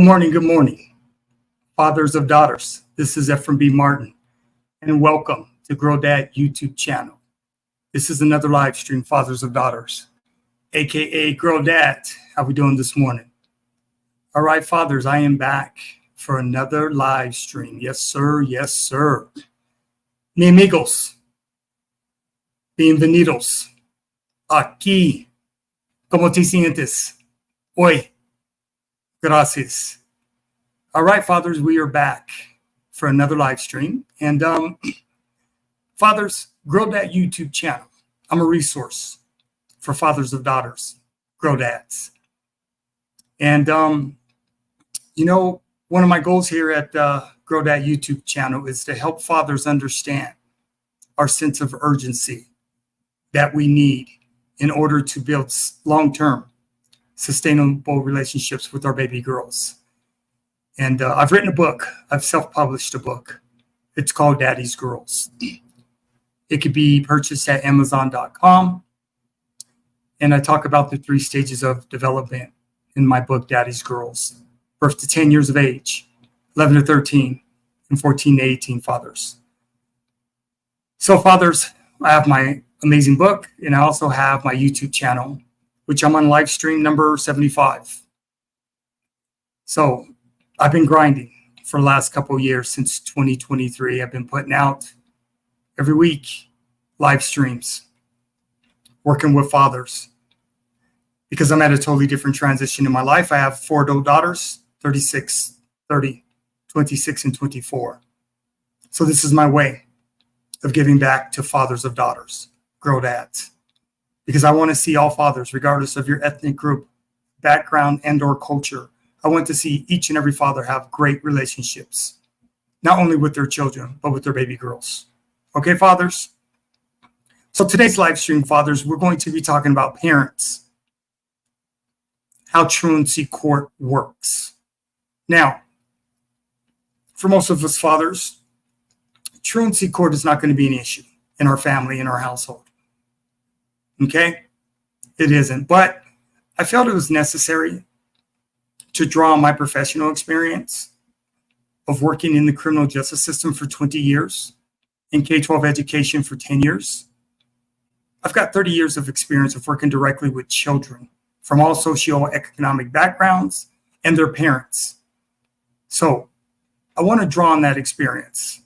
Good morning, fathers of daughters. This is Efrem Martin, and welcome to Grow Dad YouTube channel. This is another live stream, fathers of daughters, aka Grow Dad. How we doing this morning? All right, fathers, I am back for another live stream. Yes, sir. Yes, sir. Mi amigos, bienvenidos. Aquí, ¿cómo te sientes? Hoy. Gracias. All right, fathers, we are back for another live stream. And fathers, Grow Dad YouTube channel. I'm a resource for fathers of daughters, grow dads. And, one of my goals here at Grow Dad YouTube channel is to help fathers understand our sense of urgency that we need in order to build long-term sustainable relationships with our baby girls. And I've written a book. I've self-published a book. It's called Daddy's Girls. It could be purchased at Amazon.com. And I talk about the 3 stages of development in my book, Daddy's Girls. Birth to 10 years of age, 11 to 13, and 14 to 18 fathers. So fathers, I have my amazing book, and I also have my YouTube channel, which I'm on live stream number 75. So I've been grinding for the last couple of years since 2023. I've been putting out every week live streams, working with fathers, because I'm at a totally different transition in my life. I have 4 adult daughters, 36, 30, 26, and 24. So this is my way of giving back to fathers of daughters, grow dads. Because I want to see all fathers, regardless of your ethnic group, background, and or culture. I want to see each and every father have great relationships, not only with their children, but with their baby girls. Okay, fathers? So today's live stream, fathers, we're going to be talking about parents, how Truancy Court works. Now, for most of us fathers, Truancy Court is not going to be an issue in our family, in our household. Okay, it isn't, but I felt it was necessary to draw on my professional experience of working in the criminal justice system for 20 years, in K-12 education for 10 years. I've got 30 years of experience of working directly with children from all socioeconomic backgrounds and their parents. So I want to draw on that experience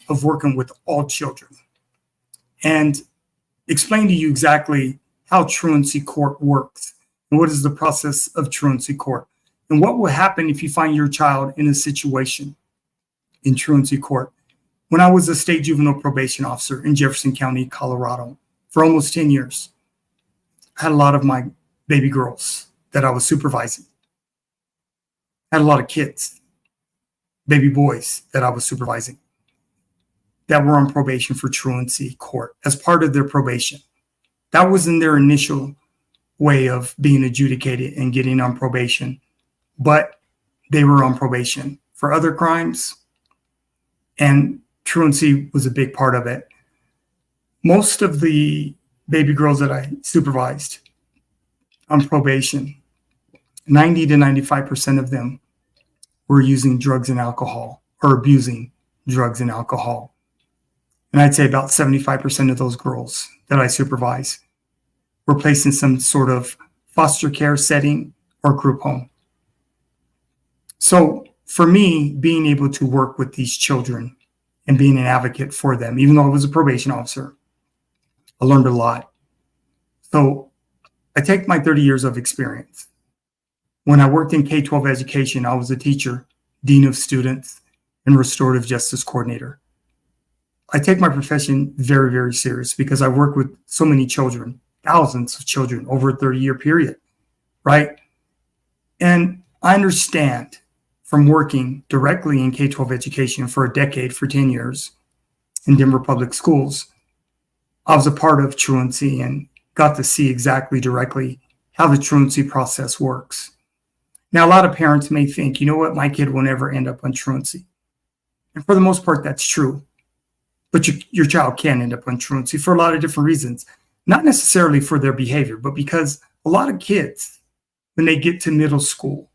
of working with all children and explain to you exactly how Truancy Court works and what is the process of Truancy Court and what will happen if you find your child in a situation in Truancy Court. When I was a state juvenile probation officer in Jefferson County, Colorado, for almost 10 years, I had a lot of my baby girls that I was supervising. I had a lot of kids, baby boys that I was supervising, that were on probation for Truancy Court as part of their probation. That was in their initial way of being adjudicated and getting on probation, but they were on probation for other crimes, and truancy was a big part of it. Most of the baby girls that I supervised on probation, 90 to 95% of them were using drugs and alcohol or abusing drugs and alcohol. And I'd say about 75% of those girls that I supervise were placed in some sort of foster care setting or group home. So for me, being able to work with these children and being an advocate for them, even though I was a probation officer, I learned a lot. So I take my 30 years of experience. When I worked in K-12 education, I was a teacher, dean of students, and restorative justice coordinator. I take my profession very, very serious because I work with so many children, thousands of children over a 30-year period, right? And I understand from working directly in K-12 education for a decade, for 10 years in Denver Public Schools, I was a part of truancy and got to see exactly directly how the truancy process works. Now, a lot of parents may think, you know what, my kid will never end up on truancy. And for the most part, that's true. But your child can end up on truancy for a lot of different reasons, not necessarily for their behavior, but because a lot of kids, when they get to middle school,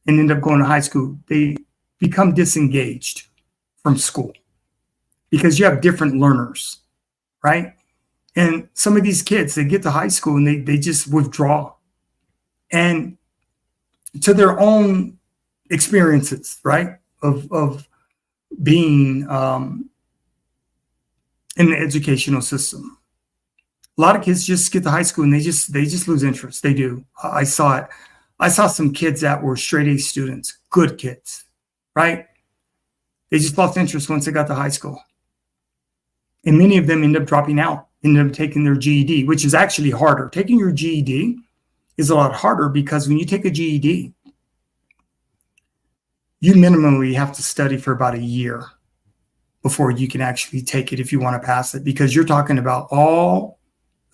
and end up going to high school, they become disengaged from school because you have different learners, right? And some of these kids, they get to high school and they just withdraw. And to their own experiences, right, of being in the educational system. A lot of kids just get to high school and they just lose interest. They do. I saw it. I saw some kids that were straight A students, good kids, right? They just lost interest once they got to high school. And many of them end up dropping out, end up taking their GED, which is actually harder. Taking your GED is a lot harder because when you take a GED, you minimally have to study for about a year before you can actually take it if you want to pass it, because you're talking about all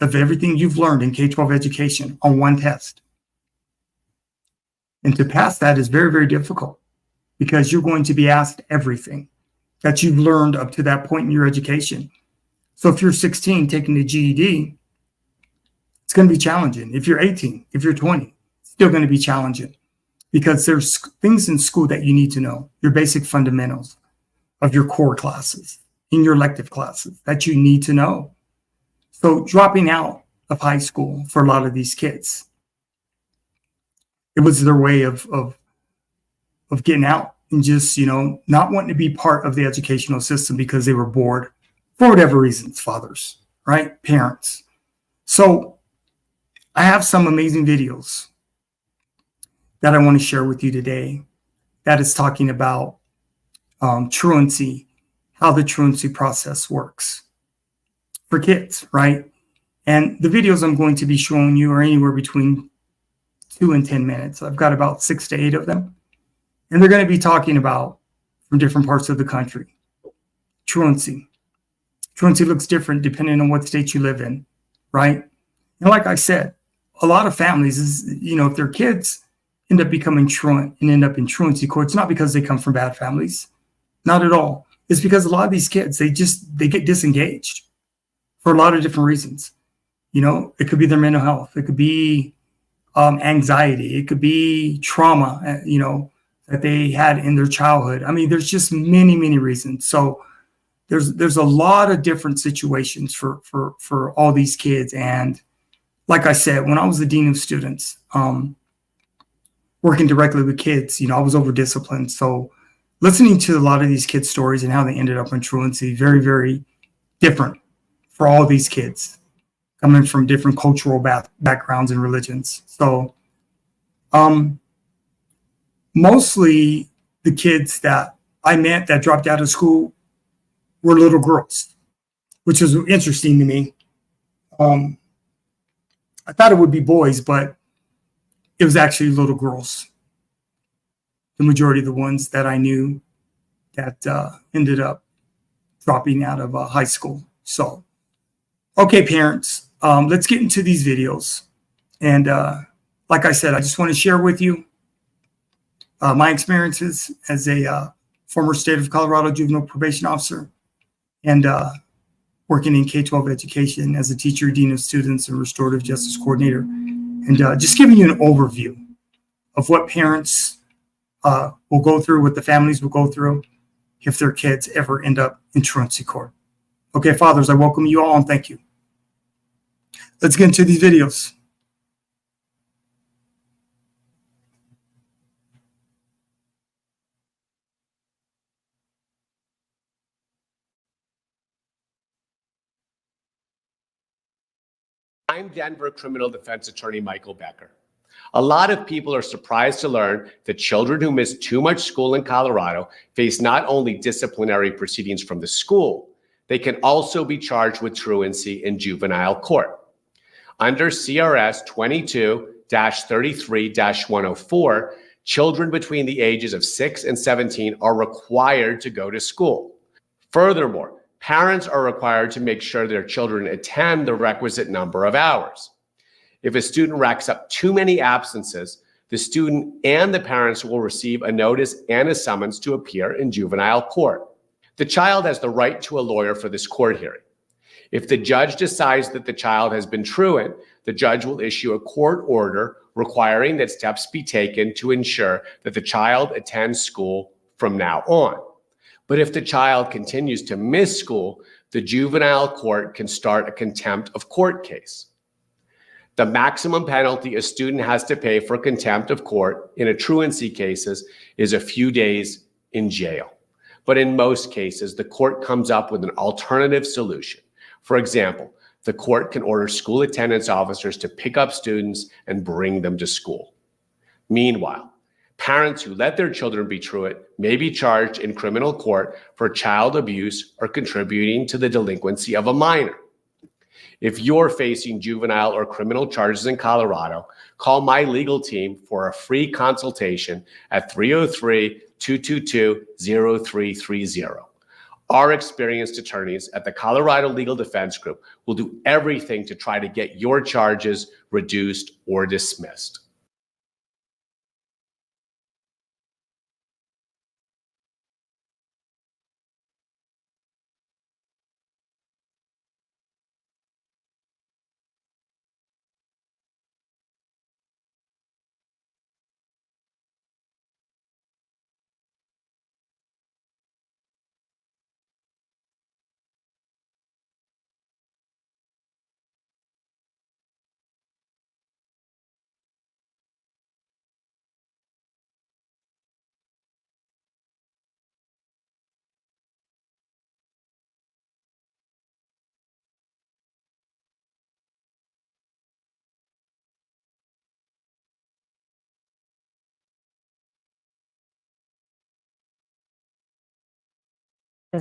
of everything you've learned in K-12 education on one test. And to pass that is very, very difficult because you're going to be asked everything that you've learned up to that point in your education. So if you're 16 taking the GED, it's going to be challenging. If you're 18, if you're 20, it's still going to be challenging because there's things in school that you need to know, your basic fundamentals of your core classes, in your elective classes that you need to know. So dropping out of high school for a lot of these kids, it was their way of getting out and just, not wanting to be part of the educational system because they were bored for whatever reasons, fathers, right? Parents. So I have some amazing videos that I want to share with you today that is talking about truancy, how the truancy process works for kids, right? And the videos I'm going to be showing you are anywhere between 2 and 10 minutes. I've got about 6 to 8 of them. And they're going to be talking about from different parts of the country. Truancy. Truancy looks different depending on what state you live in, right? And like I said, a lot of families is, if their kids end up becoming truant and end up in truancy court, it's not because they come from bad families. Not at all. It's because a lot of these kids, they get disengaged for a lot of different reasons. It could be their mental health. It could be anxiety. It could be trauma, that they had in their childhood. I mean, there's just many, many reasons. So there's a lot of different situations for all these kids. And like I said, when I was the dean of students, working directly with kids, I was over disciplined. So listening to a lot of these kids' stories and how they ended up in truancy, very, very different for all these kids coming from different cultural backgrounds and religions. So mostly the kids that I met that dropped out of school were little girls, which is interesting to me. I thought it would be boys, but it was actually little girls. The majority of the ones that I knew that ended up dropping out of high school. So, okay, parents, let's get into these videos. And like I said, I just want to share with you my experiences as a former state of Colorado juvenile probation officer and working in K-12 education as a teacher, dean of students, and restorative justice coordinator. And just giving you an overview of what parents will go through, what the families will go through if their kids ever end up in truancy court. Okay, fathers, I welcome you all and thank you. Let's get into these videos. I'm Denver criminal defense attorney Michael Becker. A lot of people are surprised to learn that children who miss too much school in Colorado face not only disciplinary proceedings from the school, they can also be charged with truancy in juvenile court. Under CRS 22-33-104, children between the ages of 6 and 17 are required to go to school. Furthermore, parents are required to make sure their children attend the requisite number of hours. If a student racks up too many absences, the student and the parents will receive a notice and a summons to appear in juvenile court. The child has the right to a lawyer for this court hearing. If the judge decides that the child has been truant, the judge will issue a court order requiring that steps be taken to ensure that the child attends school from now on. But if the child continues to miss school, the juvenile court can start a contempt of court case. The maximum penalty a student has to pay for contempt of court in a truancy cases is a few days in jail. But in most cases, the court comes up with an alternative solution. For example, the court can order school attendance officers to pick up students and bring them to school. Meanwhile, parents who let their children be truant may be charged in criminal court for child abuse or contributing to the delinquency of a minor. If you're facing juvenile or criminal charges in Colorado, call my legal team for a free consultation at 303-222-0330. Our experienced attorneys at the Colorado Legal Defense Group will do everything to try to get your charges reduced or dismissed.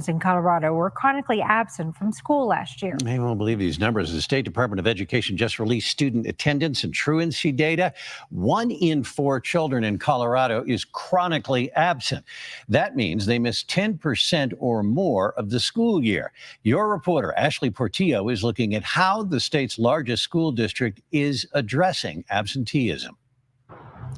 In Colorado were chronically absent from school last year. You won't believe these numbers. The State Department of Education just released student attendance and truancy data. 1 in 4 children in Colorado is chronically absent. That means they miss 10% or more of the school year. Your reporter, Ashley Portillo, is looking at how the state's largest school district is addressing absenteeism.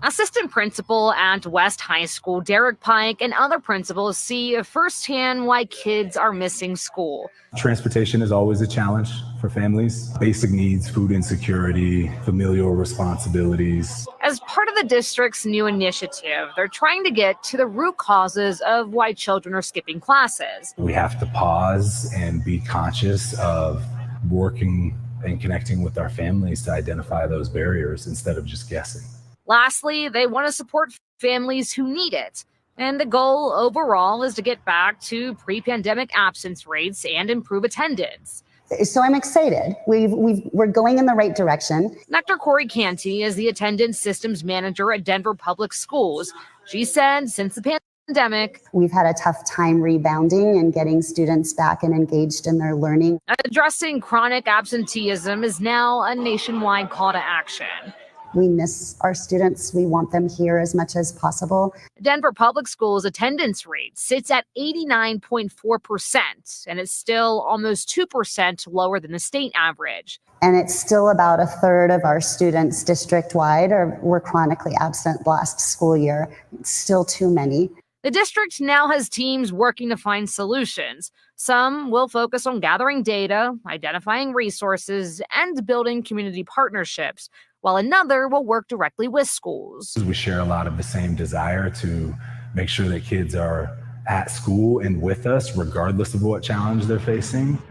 Assistant principal at West High School, Derek Pike, and other principals see firsthand why kids are missing school. Transportation is always a challenge for families. Basic needs, food insecurity, familial responsibilities. As part of the district's new initiative, they're trying to get to the root causes of why children are skipping classes. We have to pause and be conscious of working and connecting with our families to identify those barriers instead of just guessing. Lastly, they want to support families who need it. And the goal overall is to get back to pre-pandemic absence rates and improve attendance. So I'm excited. We're going in the right direction. Dr. Corey Canty is the attendance systems manager at Denver Public Schools. She said since the pandemic, we've had a tough time rebounding and getting students back and engaged in their learning. Addressing chronic absenteeism is now a nationwide call to action. We miss our students. We want them here as much as possible. Denver Public Schools attendance rate sits at 89.4%, and it's still almost 2% lower than the state average. And it's still about a third of our students district-wide were chronically absent last school year. It's still too many. The district now has teams working to find solutions. Some will focus on gathering data, identifying resources, and building community partnerships, while another will work directly with schools. We share a lot of the same desire to make sure that kids are at school and with us, regardless of what challenge they're facing.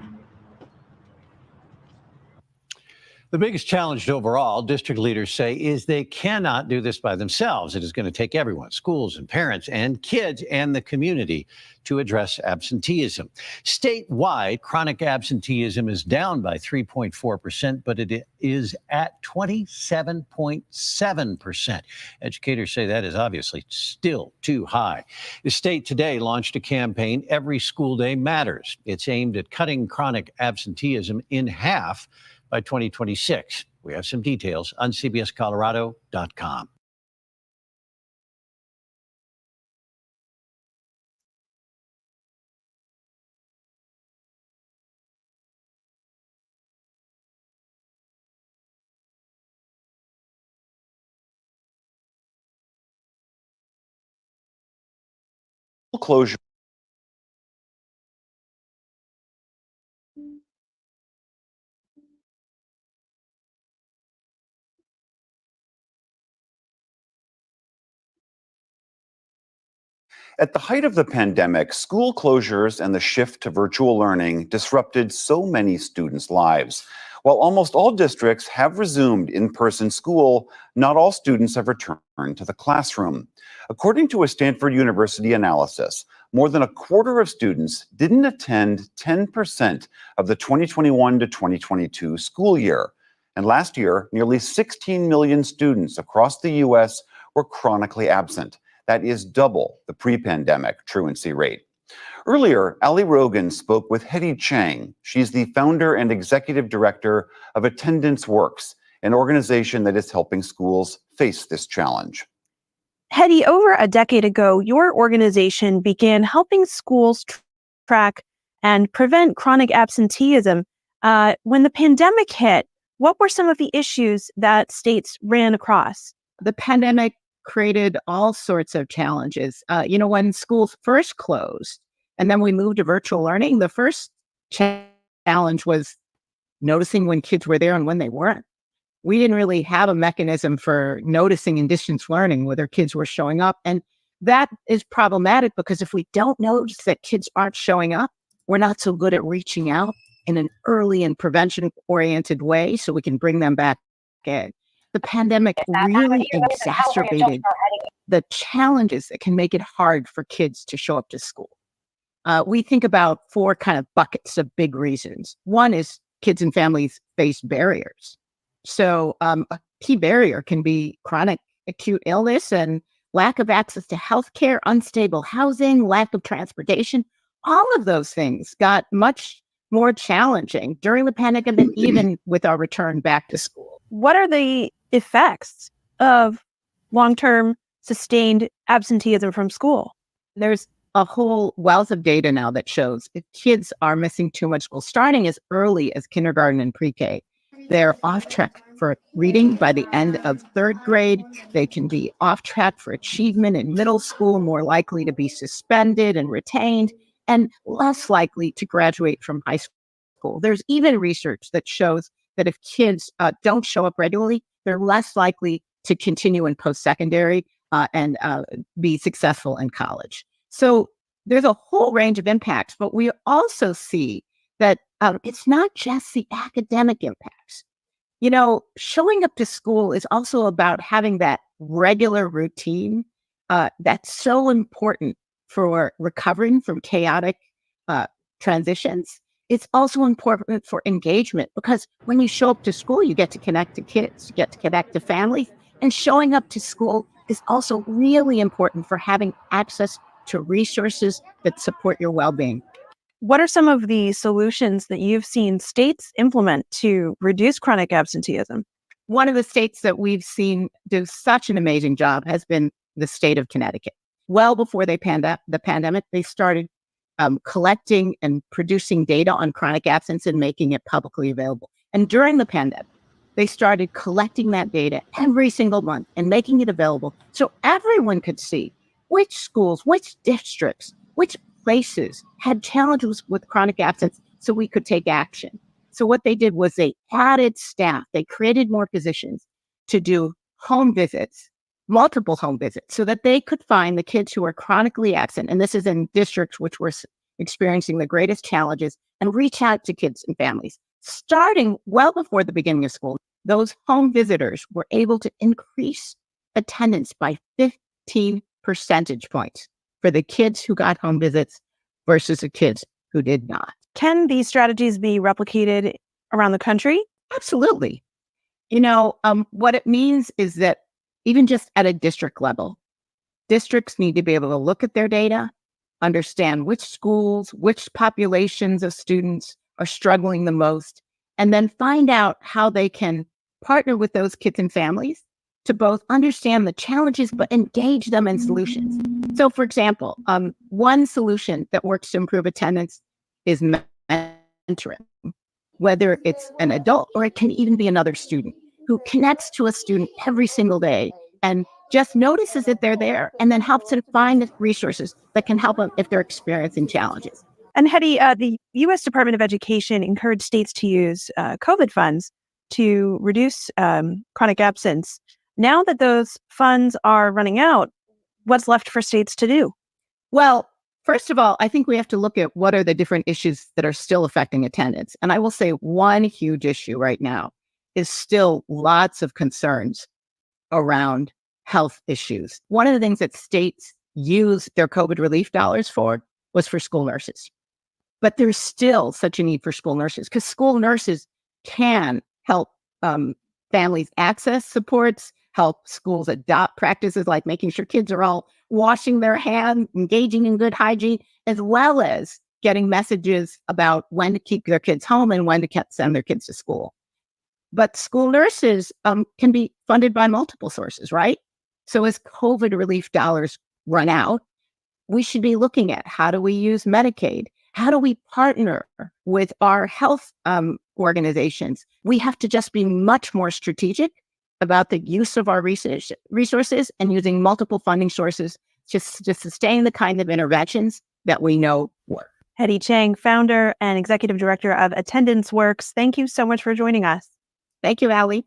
The biggest challenge overall, district leaders say, is they cannot do this by themselves. It is going to take everyone, schools and parents and kids and the community, to address absenteeism. Statewide, chronic absenteeism is down by 3.4%, but it is at 27.7%. Educators say that is obviously still too high. The state today launched a campaign, Every School Day Matters. It's aimed at cutting chronic absenteeism in half by 2026. We have some details on cbscolorado.com. Closure. At the height of the pandemic, school closures and the shift to virtual learning disrupted so many students' lives. While almost all districts have resumed in-person school, not all students have returned to the classroom. According to a Stanford University analysis, more than a quarter of students didn't attend 10% of the 2021 to 2022 school year. And last year, nearly 16 million students across the U.S. were chronically absent. That is double the pre-pandemic truancy rate. Earlier, Ali Rogan spoke with Hetty Chang. She's the founder and executive director of Attendance Works, an organization that is helping schools face this challenge. Hetty, over a decade ago, your organization began helping schools track and prevent chronic absenteeism. When the pandemic hit, what were some of the issues that states ran across? The pandemic created all sorts of challenges. When schools first closed and then we moved to virtual learning, the first challenge was noticing when kids were there and when they weren't. We didn't really have a mechanism for noticing in distance learning whether kids were showing up. And that is problematic because if we don't notice that kids aren't showing up, we're not so good at reaching out in an early and prevention-oriented way so we can bring them back in. The pandemic really exacerbated the challenges that can make it hard for kids to show up to school. We think about 4 kind of buckets of big reasons. One is kids and families face barriers. So a key barrier can be chronic acute illness and lack of access to healthcare, unstable housing, lack of transportation. All of those things got much more challenging during the pandemic and even with our return back to school. What are the effects of long-term sustained absenteeism from school? There's a whole wealth of data now that shows if kids are missing too much school, starting as early as kindergarten and pre-K, they're off track for reading by the end of 3rd grade. They can be off track for achievement in middle school, more likely to be suspended and retained, and less likely to graduate from high school. There's even research that shows that if kids don't show up regularly, they're less likely to continue in post-secondary and be successful in college. So there's a whole range of impacts, but we also see that it's not just the academic impacts. Showing up to school is also about having that regular routine that's so important for recovering from chaotic transitions. It's also important for engagement because when you show up to school, you get to connect to kids, you get to connect to families, and showing up to school is also really important for having access to resources that support your well-being. What are some of the solutions that you've seen states implement to reduce chronic absenteeism? One of the states that we've seen do such an amazing job has been the state of Connecticut. Well before the pandemic, they started collecting and producing data on chronic absence and making it publicly available. And during the pandemic, they started collecting that data every single month and making it available so everyone could see which schools, which districts, which places had challenges with chronic absence so we could take action. So what they did was they added staff. They created more positions to do home visits, multiple home visits, so that they could find the kids who are chronically absent. And this is in districts which were experiencing the greatest challenges, and reach out to kids and families. Starting well before the beginning of school, those home visitors were able to increase attendance by 15 percentage points for the kids who got home visits versus the kids who did not. Can these strategies be replicated around the country? Absolutely. What it means is that even just at a district level, districts need to be able to look at their data, understand which schools, which populations of students are struggling the most, and then find out how they can partner with those kids and families to both understand the challenges but engage them in solutions. So, for example, one solution that works to improve attendance is mentoring, whether it's an adult or it can even be another student who connects to a student every single day and just notices that they're there and then helps them find the resources that can help them if they're experiencing challenges. And Hetty, the U.S. Department of Education encouraged states to use COVID funds to reduce chronic absence. Now that those funds are running out, what's left for states to do? Well, first of all, I think we have to look at what are the different issues that are still affecting attendance. And I will say one huge issue right now is still lots of concerns around health issues. One of the things that states use their COVID relief dollars for was for school nurses. But there's still such a need for school nurses because school nurses can help families access supports, help schools adopt practices like making sure kids are all washing their hands, engaging in good hygiene, as well as getting messages about when to keep their kids home and when to send their kids to school. But school nurses can be funded by multiple sources, right? So as COVID relief dollars run out, we should be looking at how do we use Medicaid? How do we partner with our health organizations? We have to just be much more strategic about the use of our resources and using multiple funding sources to sustain the kind of interventions that we know work. Hetty Chang, founder and executive director of Attendance Works. Thank you so much for joining us. Thank you, Allie.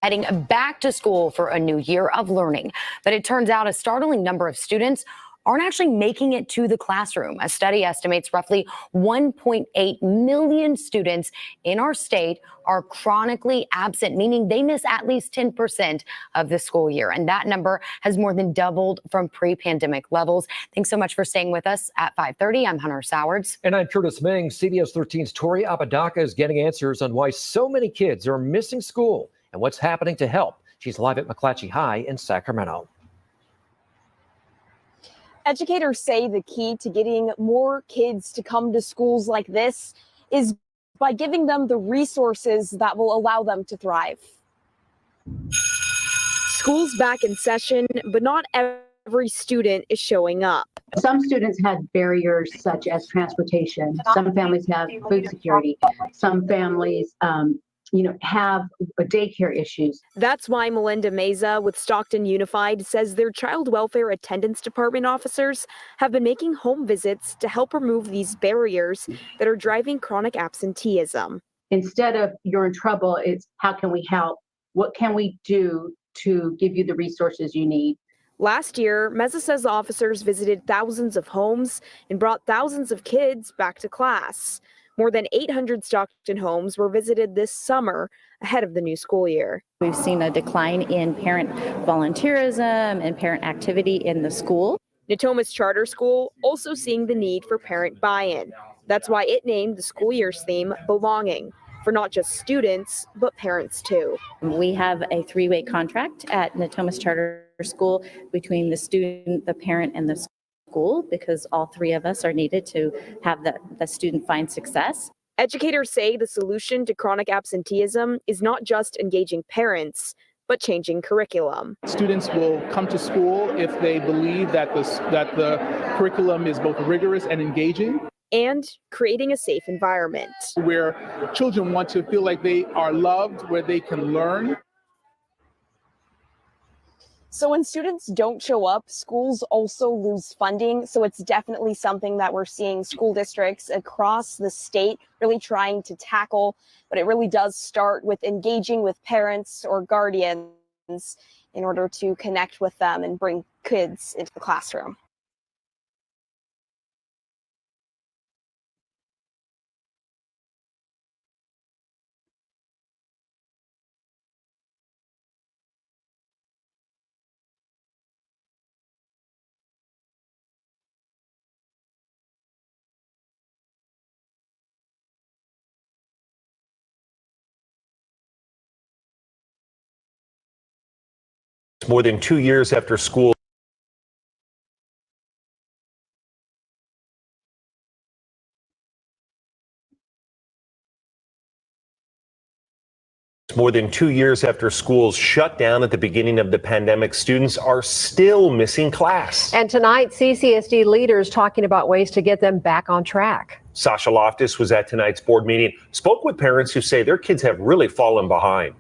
Heading back to school for a new year of learning. But it turns out a startling number of students aren't actually making it to the classroom. A study estimates roughly 1.8 million students in our state are chronically absent, meaning they miss at least 10% of the school year. And that number has more than doubled from pre-pandemic levels. Thanks so much for staying with us at 5:30. I'm Hunter Sowards. And I'm Curtis Ming. CBS 13's Tori Apodaca is getting answers on why so many kids are missing school and what's happening to help. She's live at McClatchy High in Sacramento. Educators say the key to getting more kids to come to schools like this is by giving them the resources that will allow them to thrive. School's back in session, but not every student is showing up. Some students had barriers such as transportation. Some families have food security. Some families have daycare issues. That's why Melinda Meza with Stockton Unified says their child welfare attendance department officers have been making home visits to help remove these barriers that are driving chronic absenteeism. Instead of you're in trouble, it's how can we help? What can we do to give you the resources you need? Last year, Meza says the officers visited thousands of homes and brought thousands of kids back to class. More than 800 Stockton homes were visited this summer ahead of the new school year. We've seen a decline in parent volunteerism and parent activity in the school. Natomas Charter School also seeing the need for parent buy-in. That's why it named the school year's theme Belonging, for not just students, but parents too. We have a three-way contract at Natomas Charter School between the student, the parent, and the school, because all three of us are needed to have the student find success. Educators say the solution to chronic absenteeism is not just engaging parents, but changing curriculum. Students will come to school if they believe that the curriculum is both rigorous and engaging. And creating a safe environment. Where children want to feel like they are loved, where they can learn. So when students don't show up, schools also lose funding. So it's definitely something that we're seeing school districts across the state really trying to tackle. But it really does start with engaging with parents or guardians in order to connect with them and bring kids into the classroom. More than 2 years after school More than 2 years after schools shut down at the beginning of the pandemic, students are still missing class. And tonight, CCSD leaders talking about ways to get them back on track. Sasha Loftus was at tonight's board meeting, spoke with parents who say their kids have really fallen behind.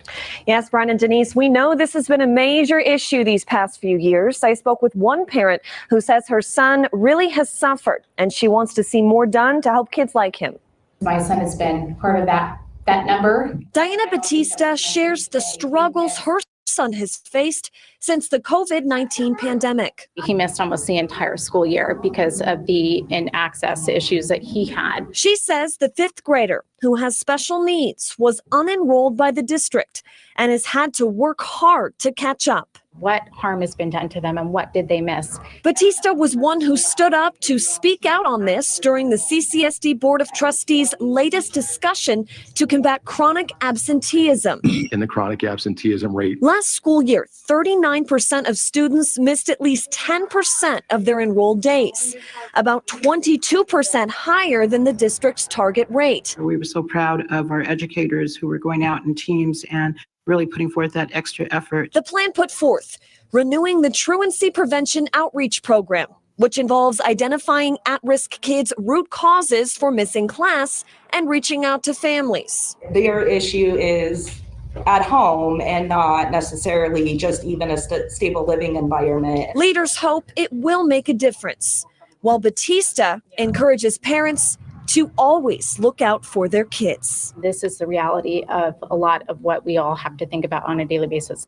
Yes, Brian and Denise, we know this has been a major issue these past few years. I spoke with one parent who says her son really has suffered and she wants to see more done to help kids like him. My son has been part of that number. Diana Batista shares the struggles her son has faced since the COVID-19 pandemic. He missed almost the entire school year because of the in-access issues that he had. She says the fifth grader who has special needs was unenrolled by the district and has had to work hard to catch up. What harm has been done to them and what did they miss? Batista was one who stood up to speak out on this during the CCSD Board of Trustees' latest discussion to combat chronic absenteeism. In the chronic absenteeism rate. Last school year, 39% of students missed at least 10% of their enrolled days, about 22% higher than the district's target rate. We were so proud of our educators who were going out in teams and really putting forth that extra effort. The plan put forth renewing the truancy prevention outreach program, which involves identifying at-risk kids' root causes for missing class and reaching out to families. Their issue is at home and not necessarily just even a stable living environment. Leaders hope it will make a difference, while Batista encourages parents to always look out for their kids. This is the reality of a lot of what we all have to think about on a daily basis.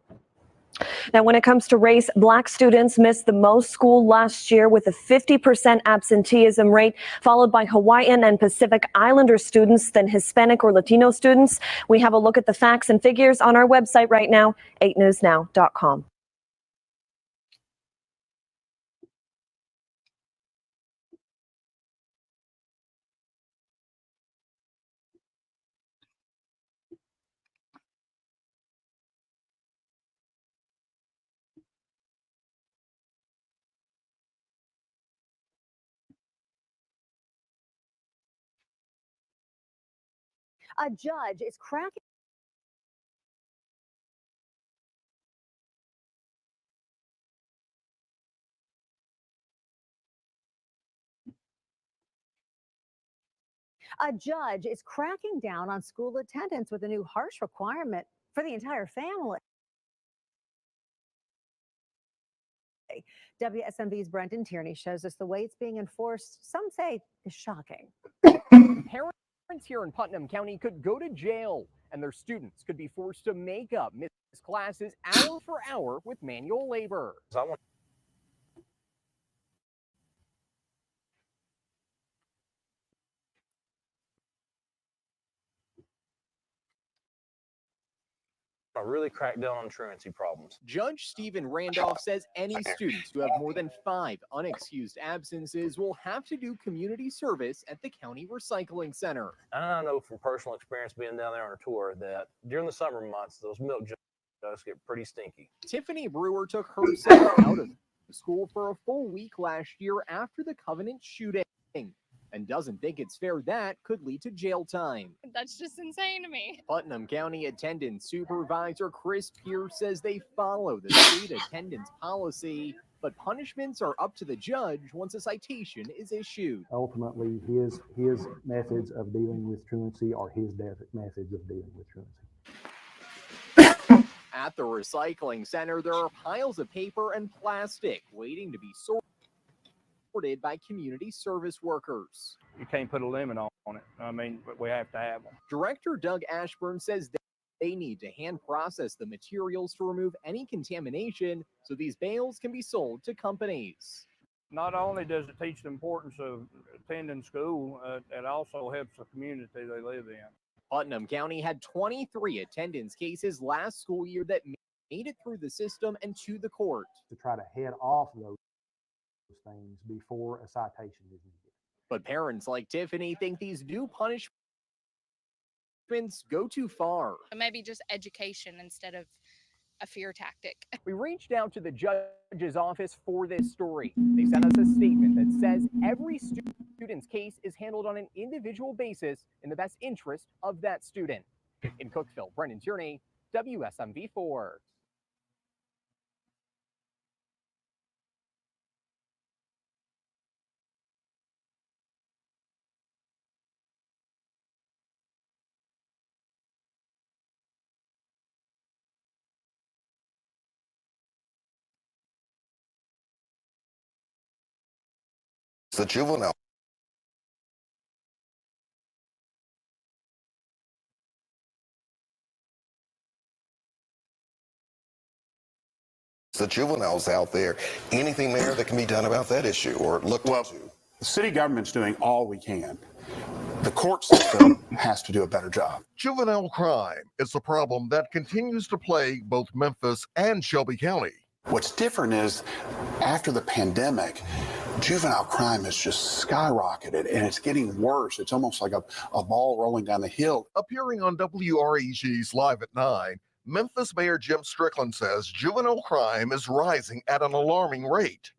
Now, when it comes to race, Black students missed the most school last year with a 50% absenteeism rate, followed by Hawaiian and Pacific Islander students, then Hispanic or Latino students. We have a look at the facts and figures on our website right now, 8newsnow.com. A judge is cracking. A judge is cracking down on school attendance with a new harsh requirement for the entire family. WSMV's Brendan Tierney shows us the way it's being enforced, some say is shocking. Parents here in Putnam County could go to jail, and their students could be forced to make up missed classes hour for hour with manual labor. Really crack down on truancy problems. Judge Stephen Randolph says any students who have more than 5 unexcused absences will have to do community service at the county recycling center. And I know from personal experience being down there on a tour that during the summer months, those milk jugs get pretty stinky. Tiffany Brewer took her son out of school for a full week last year after the Covenant shooting, and doesn't think it's fair that could lead to jail time. That's just insane to me. Putnam County Attendance Supervisor Chris Pierce says they follow the state attendance policy, but punishments are up to the judge once a citation is issued. Ultimately, his methods of dealing with truancy are his methods of dealing with truancy. At the recycling center, there are piles of paper and plastic waiting to be sorted by community service workers. You can't put a limit on it. I mean, we have to have them. Director Doug Ashburn says they need to hand process the materials to remove any contamination so these bales can be sold to companies. Not only does it teach the importance of attending school, it also helps the community they live in. Putnam County had 23 attendance cases last school year that made it through the system and to the court. To try to head off those things before a citation is needed. But parents like Tiffany think these new punishments go too far. Maybe just education instead of a fear tactic. We reached out to the judge's office for this story. They sent us a statement that says every student's case is handled on an individual basis in the best interest of that student. In Cookeville, Brendan Tierney, WSMV4. The juvenile. The juveniles out there. Anything, Mayor, that can be done about that issue or looked into? The city government's doing all we can. The court system has to do a better job. Juvenile crime is a problem that continues to plague both Memphis and Shelby County. What's different is after the pandemic, juvenile crime has just skyrocketed and it's getting worse. It's almost like a ball rolling down the hill. Appearing on WREG's Live at 9, Memphis Mayor Jim Strickland says juvenile crime is rising at an alarming rate.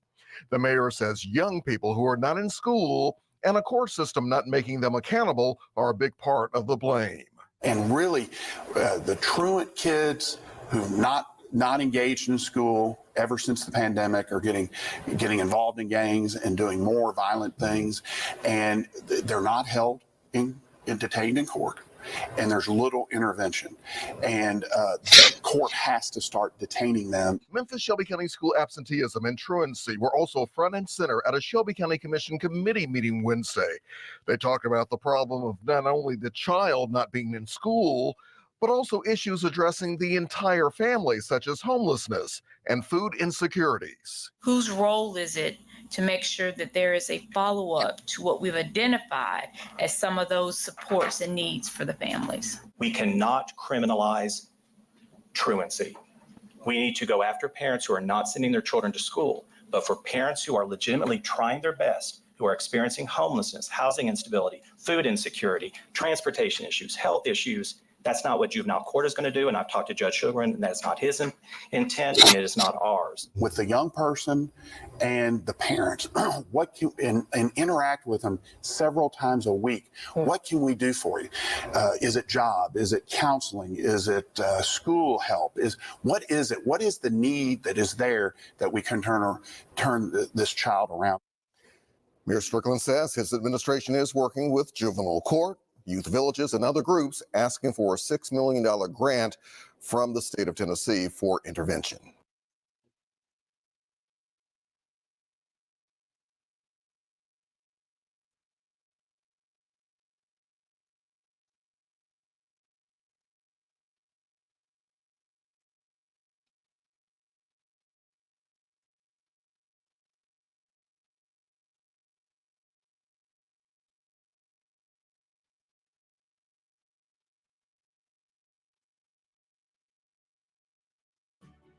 The mayor says young people who are not in school and a court system not making them accountable are a big part of the blame. And really, the truant kids who've not engaged in school ever since the pandemic are getting involved in gangs and doing more violent things, and they're not held and detained in court. And there's little intervention, and the court has to start detaining them. Memphis Shelby County school absenteeism and truancy were also front and center at a Shelby County Commission committee meeting Wednesday. They talked about the problem of not only the child not being in school, but also issues addressing the entire family, such as homelessness and food insecurities. Whose role is it to make sure that there is a follow-up to what we've identified as some of those supports and needs for the families? We cannot criminalize truancy. We need to go after parents who are not sending their children to school, but for parents who are legitimately trying their best, who are experiencing homelessness, housing instability, food insecurity, transportation issues, health issues, that's not what juvenile court is going to do. And I've talked to Judge Sugarman, and that's not his intent, and it is not ours. With the young person and the parents, and interact with them several times a week. What can we do for you? Is it job? Is it counseling? Is it school help? What is it? What is the need that is there that we can turn this child around? Mayor Strickland says his administration is working with juvenile court, youth villages, and other groups asking for a $6 million grant from the state of Tennessee for intervention.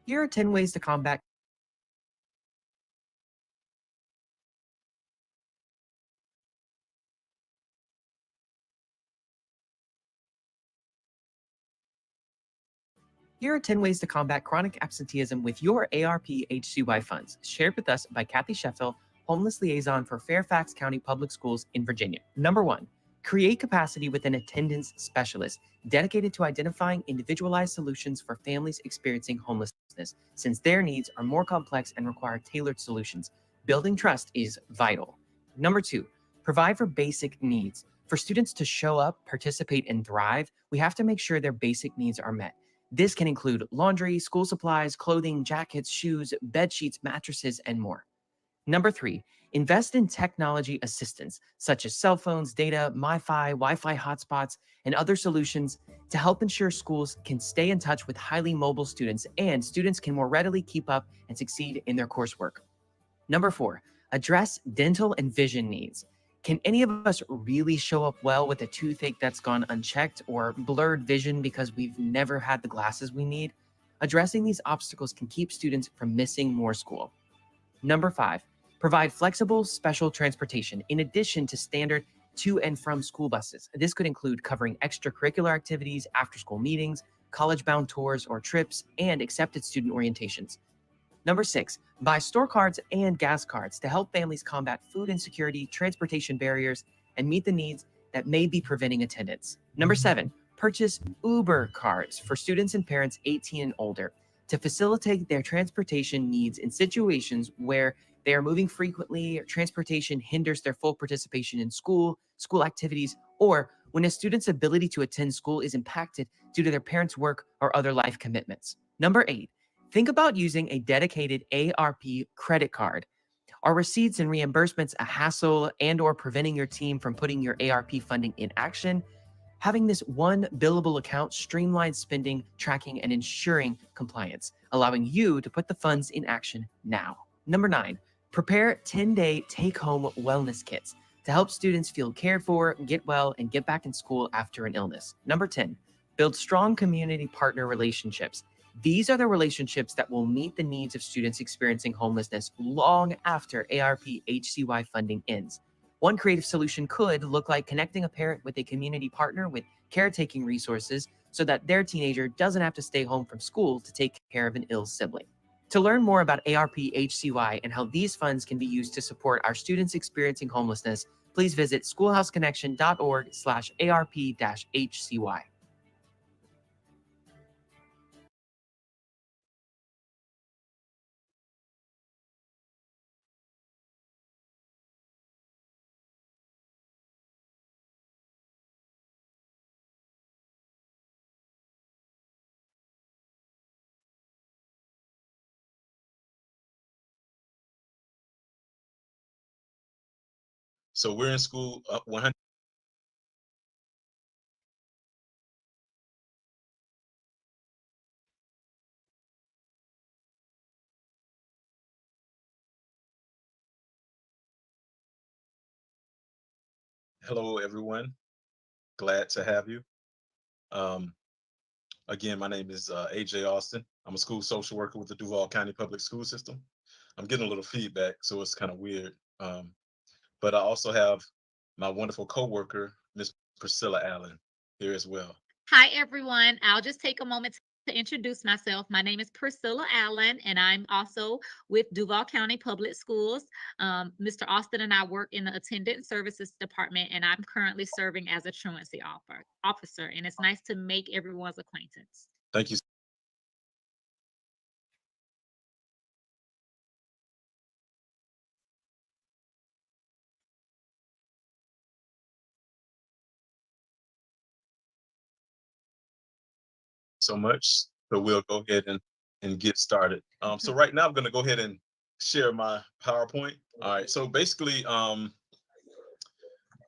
Here are 10 ways to combat. Here are 10 ways to combat chronic absenteeism with your ARP HCY funds, shared with us by Kathy Sheffield, Homeless Liaison for Fairfax County Public Schools in Virginia. Number 1, create capacity with an attendance specialist dedicated to identifying individualized solutions for families experiencing homelessness, since their needs are more complex and require tailored solutions. Building trust is vital. Number 2, provide for basic needs. For students to show up, participate, and thrive, we have to make sure their basic needs are met. This can include laundry, school supplies, clothing, jackets, shoes, bed sheets, mattresses, and more. Number 3, invest in technology assistance, such as cell phones, data, MiFi, Wi-Fi hotspots, and other solutions to help ensure schools can stay in touch with highly mobile students and students can more readily keep up and succeed in their coursework. Number 4, address dental and vision needs. Can any of us really show up well with a toothache that's gone unchecked or blurred vision because we've never had the glasses we need? Addressing these obstacles can keep students from missing more school. Number 5, provide flexible special transportation in addition to standard to and from school buses. This could include covering extracurricular activities, after-school meetings, college-bound tours or trips, and accepted student orientations. Number 6, buy store cards and gas cards to help families combat food insecurity, transportation barriers, and meet the needs that may be preventing attendance. Number 7, purchase Uber cards for students and parents 18 and older to facilitate their transportation needs in situations where they are moving frequently or transportation hinders their full participation in school activities, or when a student's ability to attend school is impacted due to their parents' work or other life commitments. Number 8, think about using a dedicated ARP credit card. Are receipts and reimbursements a hassle and or preventing your team from putting your ARP funding in action? Having this one billable account streamlines spending, tracking, and ensuring compliance, allowing you to put the funds in action now. Number 9, prepare 10-day take-home wellness kits to help students feel cared for, get well, and get back in school after an illness. Number 10, build strong community partner relationships. These are the relationships that will meet the needs of students experiencing homelessness long after ARP HCY funding ends. One creative solution could look like connecting a parent with a community partner with caretaking resources so that their teenager doesn't have to stay home from school to take care of an ill sibling. To learn more about ARP HCY and how these funds can be used to support our students experiencing homelessness, please visit schoolhouseconnection.org/ARP-HCY. So we're in school 100. Hello, everyone. Glad to have you. Um, Again, my name is AJ Austin. I'm a school social worker with the Duval County Public School System. I'm getting a little feedback, so it's kind of weird. But I also have my wonderful coworker, Miss Priscilla Allen, here as well. Hi, everyone. I'll just take a moment to introduce myself. My name is Priscilla Allen, and I'm also with Duval County Public Schools. Mr. Austin and I work in the Attendant Services Department, and I'm currently serving as a truancy officer, and it's nice to make everyone's acquaintance. Thank you. So much. So we'll go ahead and get started. So right now I'm going to go ahead and share my PowerPoint. All right. So basically,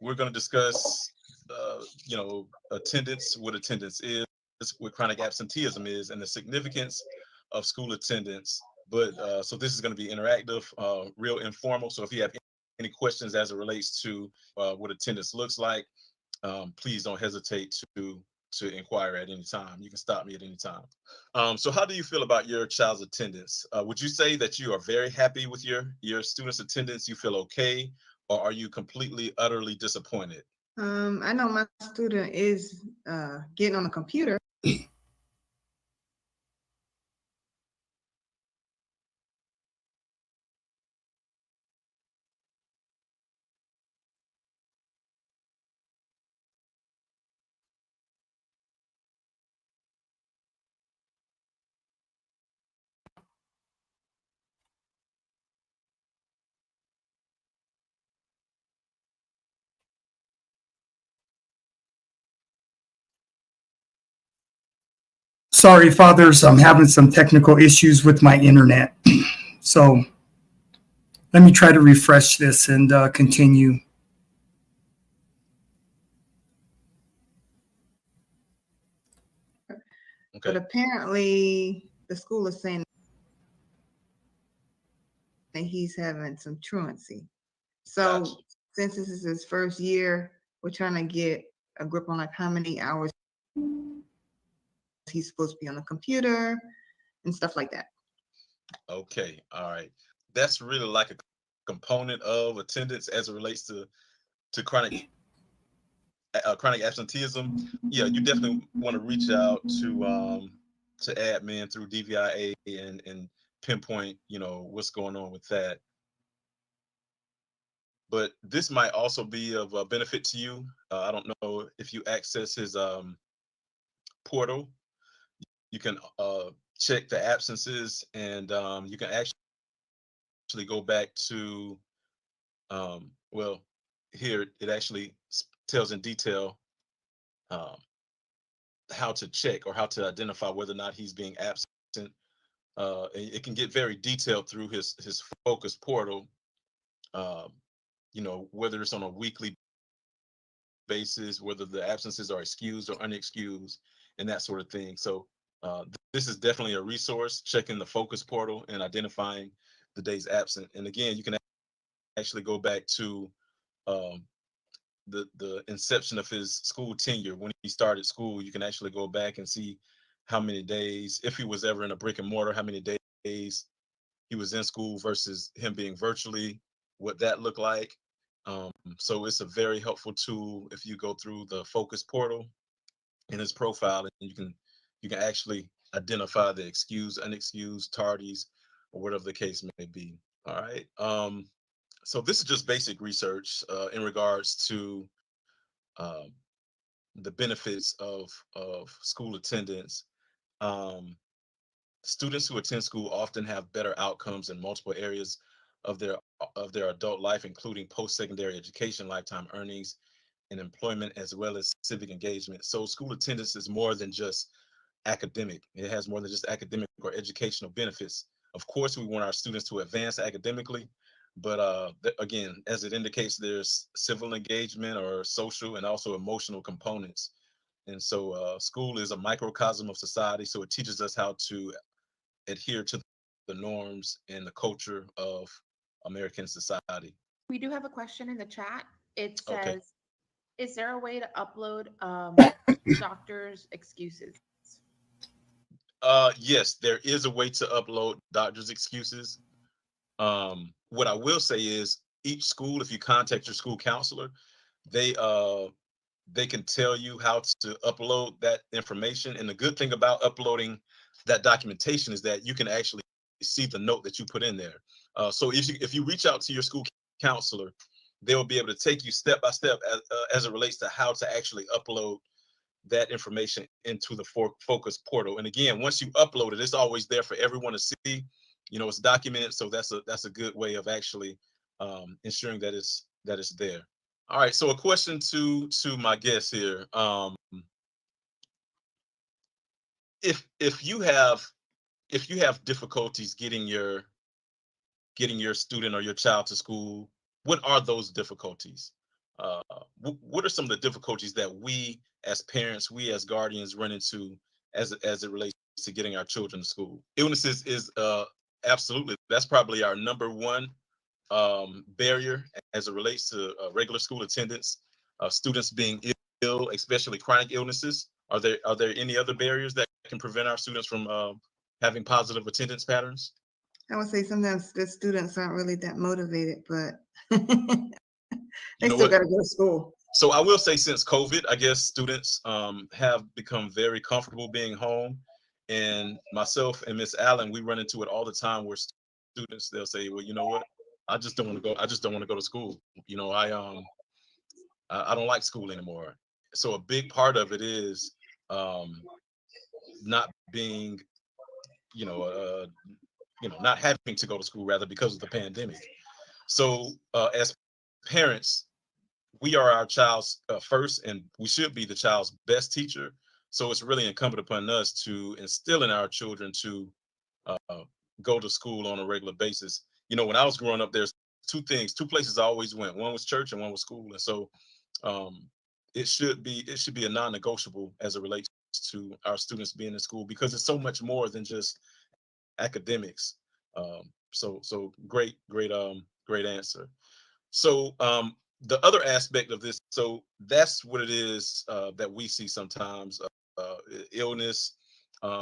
we're going to discuss, attendance, what attendance is, what chronic absenteeism is, and the significance of school attendance. But so this is going to be interactive, real informal. So if you have any questions as it relates to what attendance looks like, please don't hesitate to inquire at any time. You can stop me at any time. So how do you feel about your child's attendance? Would you say that you are very happy with your students' attendance? You feel okay? Or are you completely, utterly disappointed? I know my student is getting on the computer. Sorry, fathers, I'm having some technical issues with my internet. So let me try to refresh this and continue. But apparently the school is saying that he's having some truancy. So since this is his first year, we're trying to get a grip on like how many hours he's supposed to be on the computer and stuff like that. Okay, all right. That's really like a component of attendance as it relates to chronic absenteeism. Yeah, you definitely want to reach out to admin through DVIA and pinpoint, what's going on with that. But this might also be of benefit to you. I don't know if you access his portal. You can check the absences, and you can actually go back to, well, here it actually tells in detail um, how to check or how to identify whether or not he's being absent. It can get very detailed through his focus portal, um, whether it's on a weekly basis, whether the absences are excused or unexcused, and that sort of thing. So this is definitely a resource, checking the focus portal and identifying the days absent. And again, you can actually go back to um, the inception of his school tenure. When he started school, you can actually go back and see how many days, if he was ever in a brick and mortar, how many days he was in school versus him being virtually, what that looked like. So it's a very helpful tool if you go through the focus portal in his profile, and you can actually identify the excused, unexcused, tardies, or whatever the case may be. All right. So this is just basic research in regards to um, the benefits of school attendance. Um, Students who attend school often have better outcomes in multiple areas of their adult life, including post-secondary education, lifetime earnings, and employment, as well as civic engagement. So school attendance is more than just academic. It has more than just academic or educational benefits. Of course, we want our students to advance academically, but again, as it indicates, there's civil engagement or social and also emotional components. And so school is a microcosm of society, so it teaches us how to adhere to the norms and the culture of American society. We do have a question in the chat. It Okay. says, is there a way to upload doctor's excuses? Yes, there is a way to upload doctor's excuses. What I will say is each school, if you contact your school counselor, they can tell you how to upload that information. And the good thing about uploading that documentation is that you can actually see the note that you put in there. So if you reach out to your school counselor, they will be able to take you step by step as it relates to how to actually upload that information into the focus portal. And again, once you upload it, it's always there for everyone to see. It's documented, so that's a good way of actually ensuring that it's there. All right, so a question to my guests here. If you have difficulties getting your student or your child to school, what are those difficulties? What are some of the difficulties that we as parents, we as guardians run into as it relates to getting our children to school? Illnesses is absolutely, that's probably our number one barrier as it relates to regular school attendance. Students being ill, especially chronic illnesses. Are there any other barriers that can prevent our students from having positive attendance patterns? I would say sometimes the students aren't really that motivated, but they still got to go to school. So I will say, since COVID, I guess students have become very comfortable being home. And myself and Miss Allen, we run into it all the time where students, they'll say, well, you know what? I just don't want to go. I just don't want to go to school. I don't like school anymore. So a big part of it is not being, not having to go to school, rather, because of the pandemic. So as parents, we are our child's first, and we should be the child's best teacher. So it's really incumbent upon us to instill in our children to go to school on a regular basis. When I was growing up, there's two places I always went. One was church and one was school. And so it should be a non-negotiable as it relates to our students being in school, because it's so much more than just academics. So great answer. So the other aspect of this, so that's what it is that we see sometimes, illness.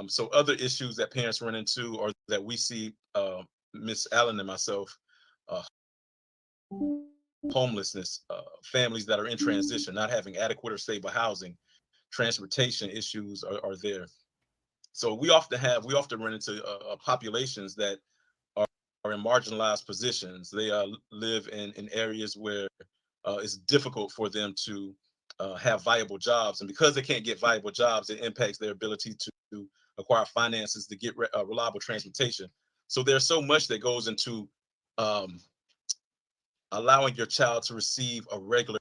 So other issues that parents run into, or that we see, Miss Allen and myself, homelessness, families that are in transition, not having adequate or stable housing, transportation issues are there. So we often run into populations that are in marginalized positions. They live in areas where it's difficult for them to have viable jobs. And because they can't get viable jobs, it impacts their ability to acquire finances to get reliable transportation. So there's so much that goes into allowing your child to receive a regular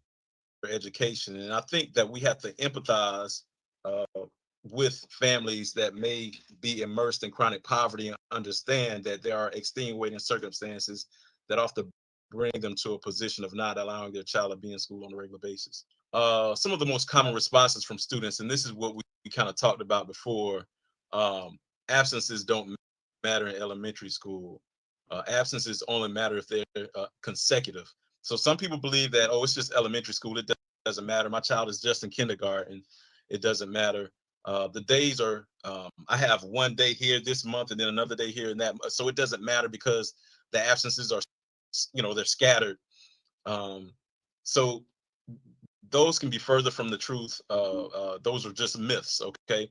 education. And I think that we have to empathize with families that may be immersed in chronic poverty and understand that there are extenuating circumstances that often bring them to a position of not allowing their child to be in school on a regular basis. Some of the most common responses from students, and this is what we kind of talked about before, absences don't matter in elementary school. Absences only matter if they're consecutive. So some people believe that, oh, it's just elementary school. It doesn't matter. My child is just in kindergarten. It doesn't matter. The days are, I have one day here this month and then another day here and that. So it doesn't matter because the absences are, they're scattered. So those can be further from the truth. Those are just myths, okay?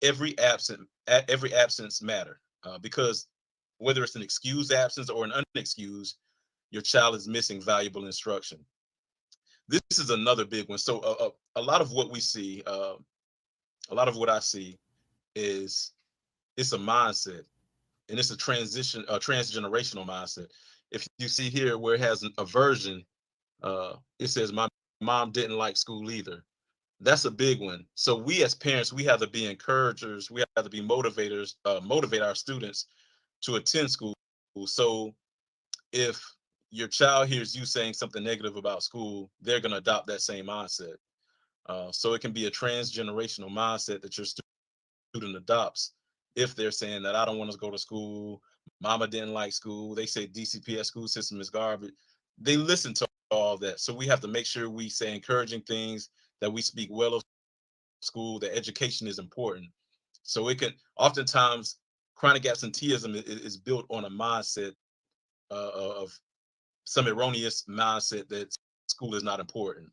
Every absence matter because whether it's an excused absence or an unexcused, your child is missing valuable instruction. This is another big one. So a lot of what we see, a lot of what I see is it's a mindset, and it's a transgenerational mindset. If you see here where it has a version, it says my mom didn't like school either. That's a big one. So we as parents, we have to be encouragers. We have to be motivators, motivate our students to attend school. So if your child hears you saying something negative about school, they're going to adopt that same mindset. So it can be a transgenerational mindset that your student adopts if they're saying that I don't want to go to school, mama didn't like school, they say DCPS school system is garbage. They listen to all that. So we have to make sure we say encouraging things, that we speak well of school, that education is important. So it can oftentimes chronic absenteeism is built on a mindset of some erroneous mindset that school is not important.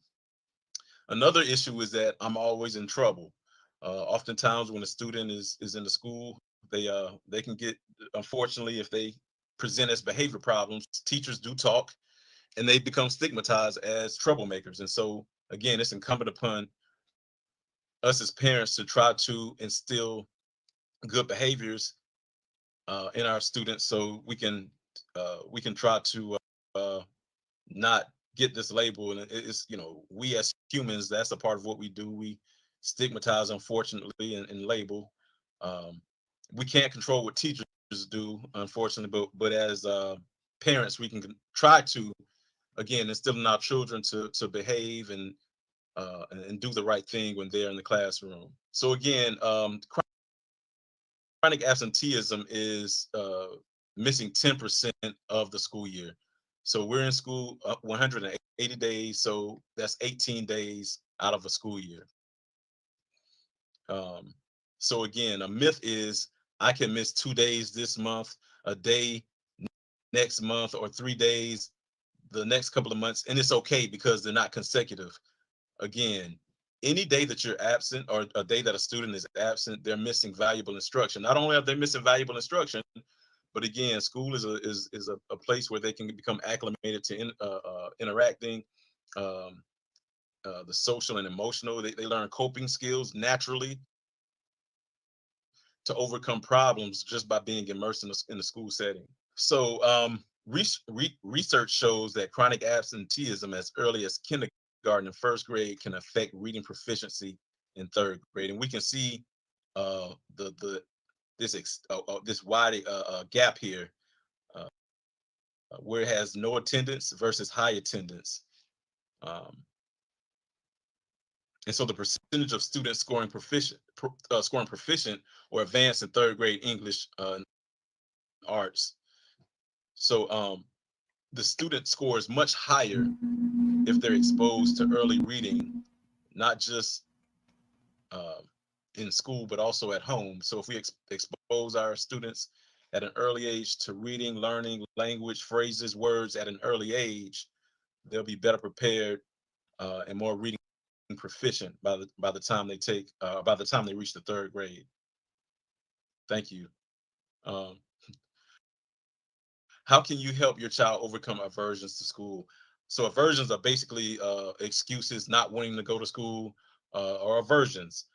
Another issue is that I'm always in trouble. Oftentimes when a student is in the school, they can get, unfortunately, if they present as behavior problems, teachers do talk and they become stigmatized as troublemakers. And so again, it's incumbent upon us as parents to try to instill good behaviors in our students so we can try to not get this label. And it's, we as humans, that's a part of what we do. We stigmatize, unfortunately, and label. We can't control what teachers do, unfortunately, but as parents, we can try to, again, instill in our children to behave and do the right thing when they're in the classroom. So again, chronic absenteeism is missing 10% of the school year. So we're in school 180 days, so that's 18 days out of a school year. So again, a myth is I can miss 2 days this month, a day next month, or 3 days the next couple of months, and it's okay because they're not consecutive. Again, any day that you're absent or a day that a student is absent, they're missing valuable instruction. Not only are they missing valuable instruction, but again, school is a place where they can become acclimated to interacting, the social and emotional. They learn coping skills naturally to overcome problems just by being immersed in the school setting. So research shows that chronic absenteeism as early as kindergarten and first grade can affect reading proficiency in third grade. And we can see this wide gap here where it has no attendance versus high attendance. And so the percentage of students scoring proficient or advanced in third grade English arts. So the student scores much higher if they're exposed to early reading, not just in school, but also at home. So if we expose our students at an early age to reading, learning language, phrases, words at an early age, they'll be better prepared and more reading proficient by the time they reach the third grade. Thank you. How can you help your child overcome aversions to school? So aversions are basically excuses, not wanting to go to school, or aversions.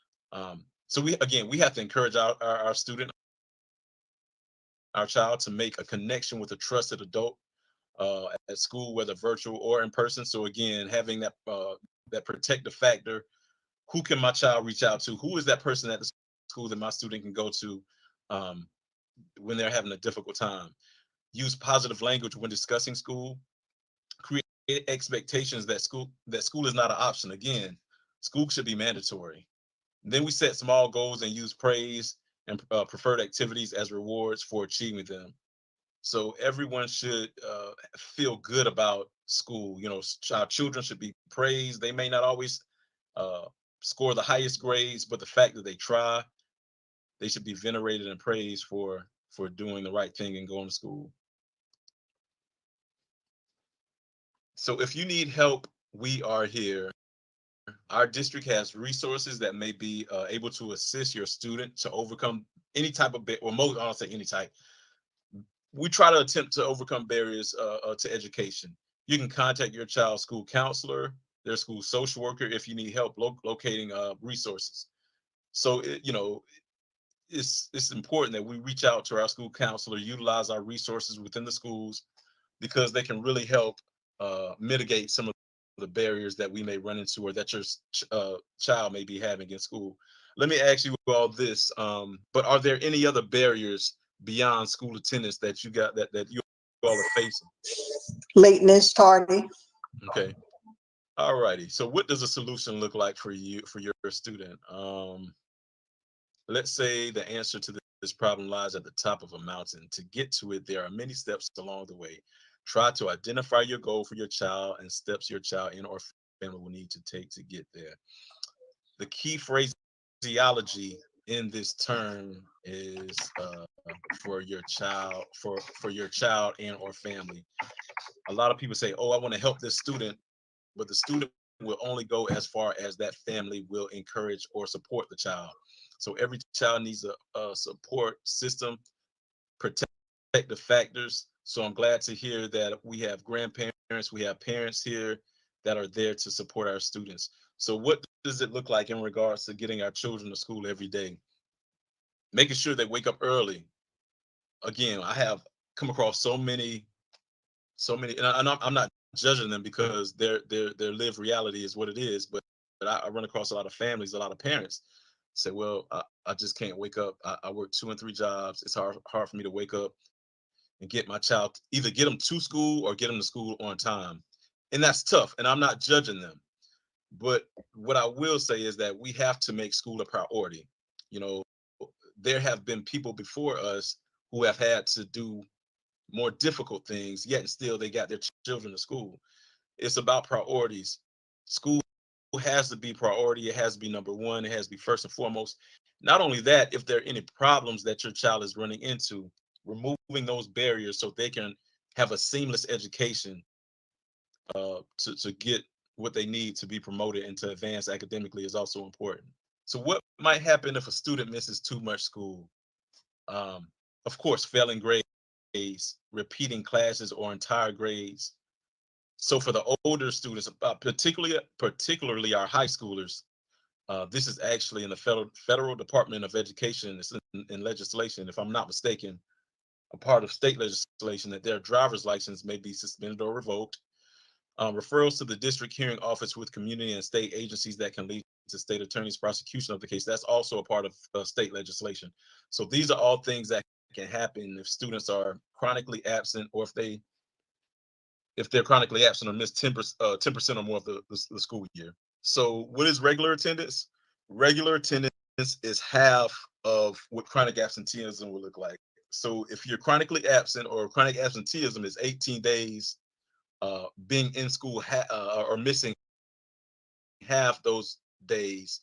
So we have to encourage our student, our child, to make a connection with a trusted adult at school, whether virtual or in person. So again, having that protective factor. Who can my child reach out to? Who is that person at the school that my student can go to when they're having a difficult time? Use positive language when discussing school. Create expectations that school is not an option. Again, school should be mandatory. Then we set small goals and use praise and preferred activities as rewards for achieving them. So everyone should feel good about school. You know, our children should be praised. They may not always uh, score the highest grades, but the fact that they try, they should be venerated and praised for doing the right thing and going to school. So if you need help, we are here. Our district has resources that may be able to assist your student to overcome any type of, or most, I don't say any type. We try to attempt to overcome barriers to education. You can contact your child's school counselor, their school social worker, if you need help locating resources. So, it's important that we reach out to our school counselor, utilize our resources within the schools, because they can really help mitigate some of the barriers that we may run into, or that your child may be having in school. Let me ask you all this, but are there any other barriers beyond school attendance that you all are facing? Lateness, tardy. Okay. All righty. So what does a solution look like for you, for your student? Let's say the answer to this problem lies at the top of a mountain. To get to it, there are many steps along the way. Try to identify your goal for your child and steps your child and or family will need to take to get there. The key phraseology in this term is for your child, for your child and or family. A lot of people say, "Oh, I want to help this student," but the student will only go as far as that family will encourage or support the child. So every child needs a support system, protective factors. So I'm glad to hear that we have grandparents, we have parents here that are there to support our students. So what does it look like in regards to getting our children to school every day? Making sure they wake up early. Again, I have come across so many, and I'm not judging them, because their lived reality is what it is. But I run across a lot of families, a lot of parents say, "Well, I just can't wake up. I work 2 and 3 jobs. It's hard for me to wake up and get my child, either get them to school or get them to school on time." And that's tough. And I'm not judging them. But what I will say is that we have to make school a priority. You know, there have been people before us who have had to do more difficult things, yet and still they got their children to school. It's about priorities. School has to be priority. It has to be number one. It has to be first and foremost. Not only that, if there are any problems that your child is running into, removing those barriers so they can have a seamless education to get what they need to be promoted and to advance academically is also important. So what might happen if a student misses too much school? Of course, failing grades, repeating classes or entire grades. So for the older students, particularly our high schoolers, this is actually in the federal Department of Education. It's in legislation, if I'm not mistaken, a part of state legislation, that their driver's license may be suspended or revoked. Referrals to the district hearing office with community and state agencies that can lead to state attorney's prosecution of the case. That's also a part of state legislation. So these are all things that can happen if students are chronically absent, or if they're chronically absent or miss 10% or more of the school year. So what is regular attendance? Regular attendance is half of what chronic absenteeism will look like. So if you're chronically absent, or chronic absenteeism is 18 days, being in school or missing half those days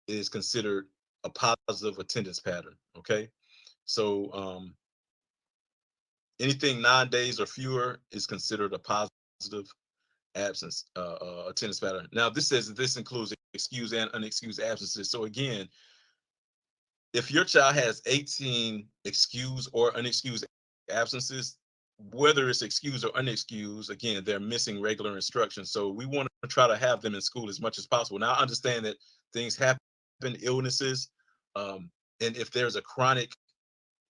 is considered a positive attendance pattern. Okay. So anything 9 days or fewer is considered a positive absence attendance pattern. Now this says that this includes excused and unexcused absences. So again, if your child has 18 excused or unexcused absences, whether it's excused or unexcused, again, they're missing regular instruction. So we want to try to have them in school as much as possible. Now, I understand that things happen, illnesses, and if there's a chronic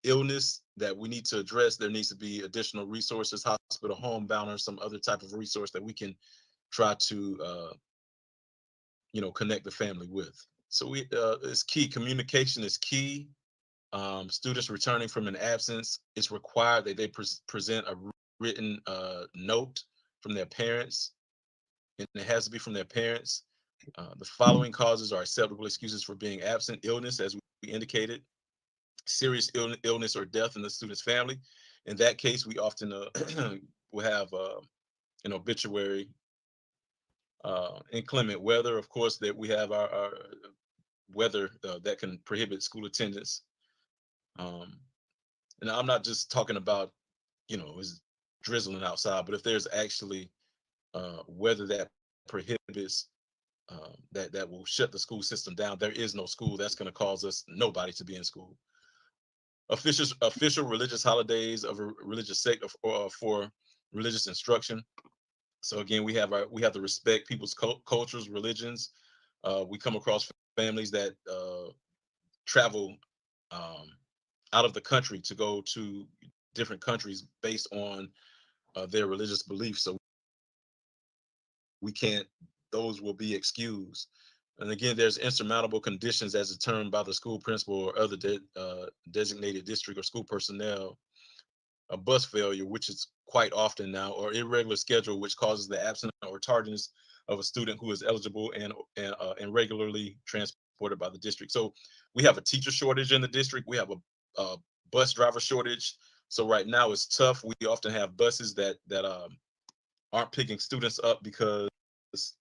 illness that we need to address, there needs to be additional resources, hospital, homebound, or some other type of resource that we can try to, connect the family with. So it's key. Communication is key. Students returning from an absence, it's required that they present a written note from their parents, and it has to be from their parents. The following causes are acceptable excuses for being absent: illness, as we indicated, serious illness or death in the student's family. In that case, we often will have an obituary. Inclement weather, of course, that we have our weather that can prohibit school attendance. And I'm not just talking about, it's drizzling outside, but if there's actually weather that prohibits, that will shut the school system down, there is no school. That's going to cause us nobody to be in school. Official religious holidays of a religious sect or for religious instruction. So again, we have to respect people's cultures, religions. We come across families that travel out of the country to go to different countries based on their religious beliefs. So those will be excused. And again, there's insurmountable conditions as determined by the school principal or other designated district or school personnel. A bus failure, which is quite often now, or irregular schedule, which causes the absence or tardiness of a student who is eligible and regularly transported by the district. So we have a teacher shortage in the district. We have a bus driver shortage. So right now it's tough. We often have buses that aren't picking students up because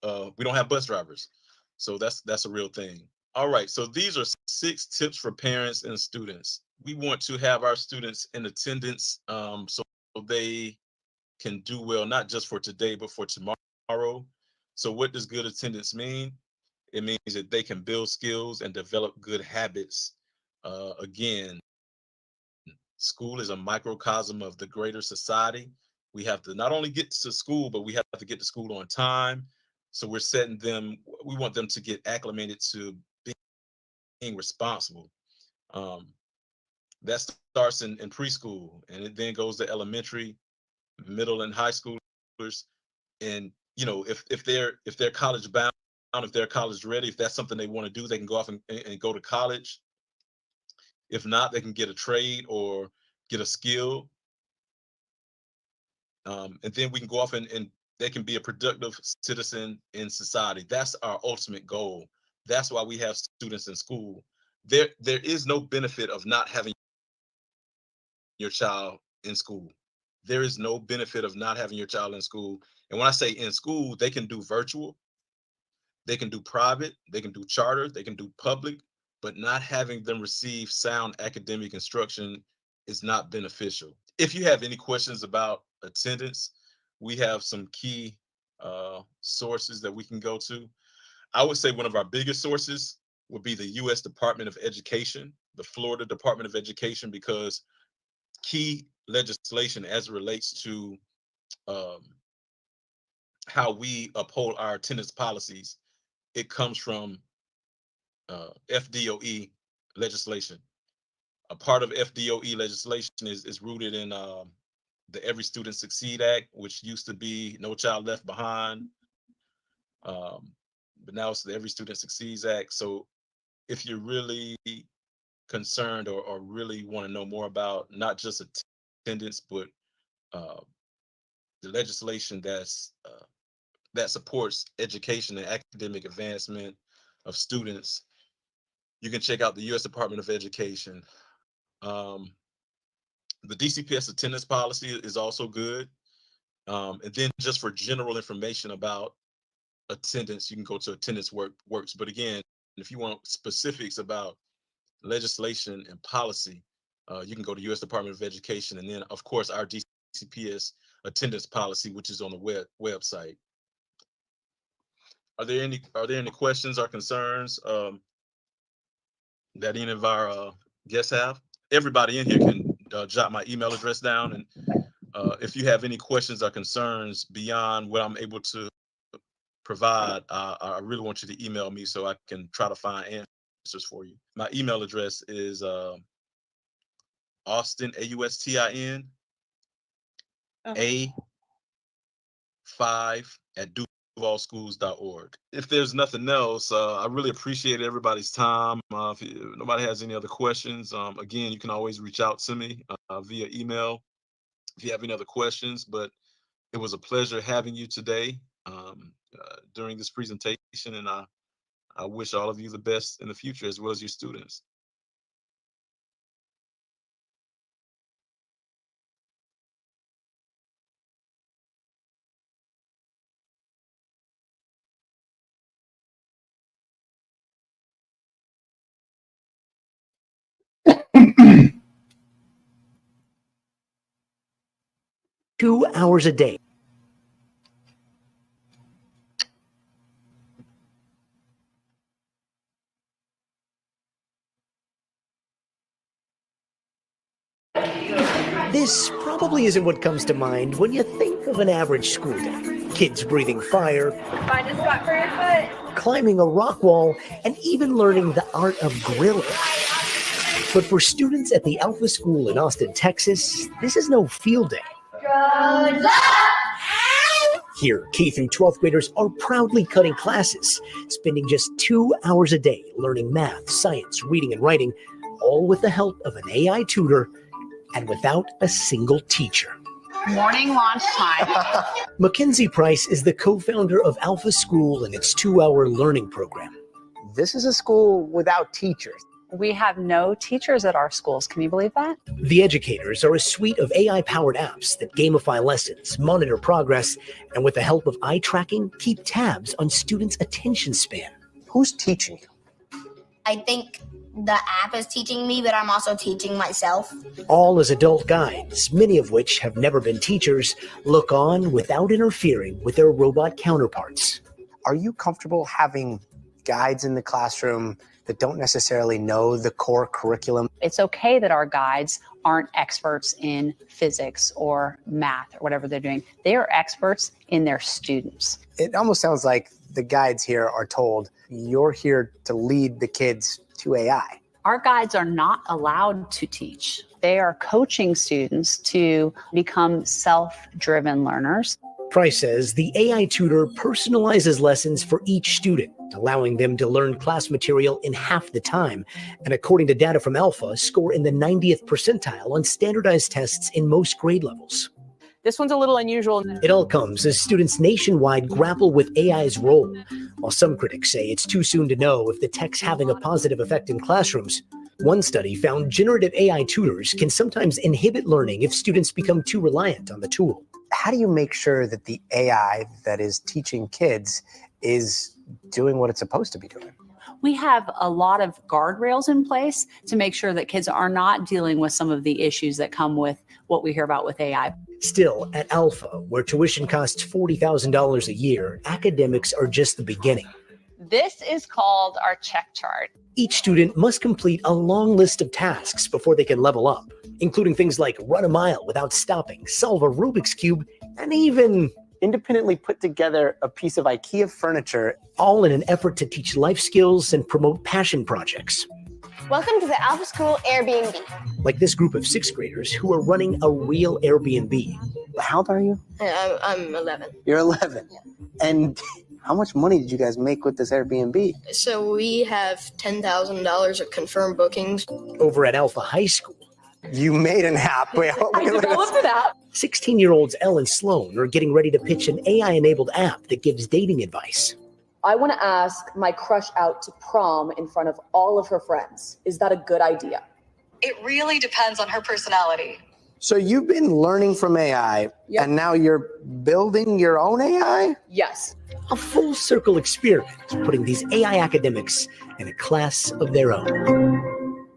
we don't have bus drivers. So that's a real thing. All right, so these are 6 tips for parents and students. We want to have our students in attendance so they can do well, not just for today, but for tomorrow. So what does good attendance mean? It means that they can build skills and develop good habits. Again, school is a microcosm of the greater society. We have to not only get to school, but we have to get to school on time. So we want them to get acclimated to being responsible. That starts in preschool, and it then goes to elementary, middle, and high schoolers. And if they're college bound, if they're college ready, if that's something they want to do, they can go off and go to college. If not, they can get a trade or get a skill. And then we can go off and they can be a productive citizen in society. That's our ultimate goal. That's why we have students in school. There is no benefit of not having your child in school. There is no benefit of not having your child in school. And when I say in school, they can do virtual, they can do private, they can do charter, they can do public, but not having them receive sound academic instruction is not beneficial. If you have any questions about attendance, we have some key sources that we can go to. I would say one of our biggest sources would be the U.S. Department of Education, the Florida Department of Education, because key legislation as it relates to how we uphold our attendance policies, it comes from FDOE legislation. A part of FDOE legislation is rooted in the Every Student Succeed Act, which used to be No Child Left Behind, but now it's the Every Student Succeeds Act. So if you're really concerned or really want to know more about not just attendance, but the legislation that supports education and academic advancement of students, you can check out the U.S. Department of Education. The DCPS attendance policy is also good. And then just for general information about attendance, you can go to Attendance Works. But again, if you want specifics about legislation and policy, you can go to U.S. Department of Education. And then, of course, our DCPS attendance policy, which is on the website. Are there any questions or concerns that any of our guests have? Everybody in here can jot my email address down, and if you have any questions or concerns beyond what I'm able to provide, I really want you to email me so I can try to find answers for you. My email address is Austin, AUSTIN, A5@duvalschools.org. If there's nothing else, I really appreciate everybody's time. If nobody has any other questions, again, you can always reach out to me via email if you have any other questions. But it was a pleasure having you today during this presentation, and I wish all of you the best in the future as well as your students. Two hours a day. This probably isn't what comes to mind when you think of an average school day. Kids breathing fire, Find a spot for your foot. climbing a rock wall, and even learning the art of grilling. But for students at the Alpha School in Austin, Texas, this is no field day. Good luck. Here, K through 12th graders are proudly cutting classes, spending just 2 hours a day learning math, science, reading, and writing, all with the help of an AI tutor and without a single teacher. Morning launch time. Mackenzie Price is the co-founder of Alpha School and its 2-hour learning program. This is a school without teachers. We have no teachers at our schools. Can you believe that? The educators are a suite of AI-powered apps that gamify lessons, monitor progress, and with the help of eye tracking, keep tabs on students' attention span. Who's teaching you? I think the app is teaching me, but I'm also teaching myself. All as adult guides, many of which have never been teachers, look on without interfering with their robot counterparts. Are you comfortable having guides in the classroom that don't necessarily know the core curriculum? It's okay that our guides aren't experts in physics or math or whatever they're doing. They are experts in their students. It almost sounds like the guides here are told, you're here to lead the kids to AI. Our guides are not allowed to teach. They are coaching students to become self-driven learners. Price says the AI tutor personalizes lessons for each student, allowing them to learn class material in half the time, and according to data from Alpha, score in the 90th percentile on standardized tests in most grade levels. This one's a little unusual. It all comes as students nationwide grapple with AI's role. While some critics say it's too soon to know if the tech's having a positive effect in classrooms, one study found generative AI tutors can sometimes inhibit learning if students become too reliant on the tool. How do you make sure that the AI that is teaching kids is doing what it's supposed to be doing? We have a lot of guardrails in place to make sure that kids are not dealing with some of the issues that come with what we hear about with AI. Still, at Alpha, where tuition costs $40,000 a year, academics are just the beginning. This is called our check chart. Each student must complete a long list of tasks before they can level up, including things like run a mile without stopping, solve a Rubik's Cube, and even independently put together a piece of IKEA furniture, all in an effort to teach life skills and promote passion projects. Welcome to the Alpha School Airbnb. Like this group of 6th graders who are running a real Airbnb. How old are you? I'm 11. You're 11. Yeah. And how much money did you guys make with this Airbnb? So we have $10,000 of confirmed bookings. Over at Alpha High School. You made an app. Wait, I developed an app. 16-year-olds Elle and Sloan are getting ready to pitch an AI-enabled app that gives dating advice. I want to ask my crush out to prom in front of all of her friends. Is that a good idea? It really depends on her personality. So you've been learning from AI, and now you're building your own AI? Yes. A full circle experiment, putting these AI academics in a class of their own.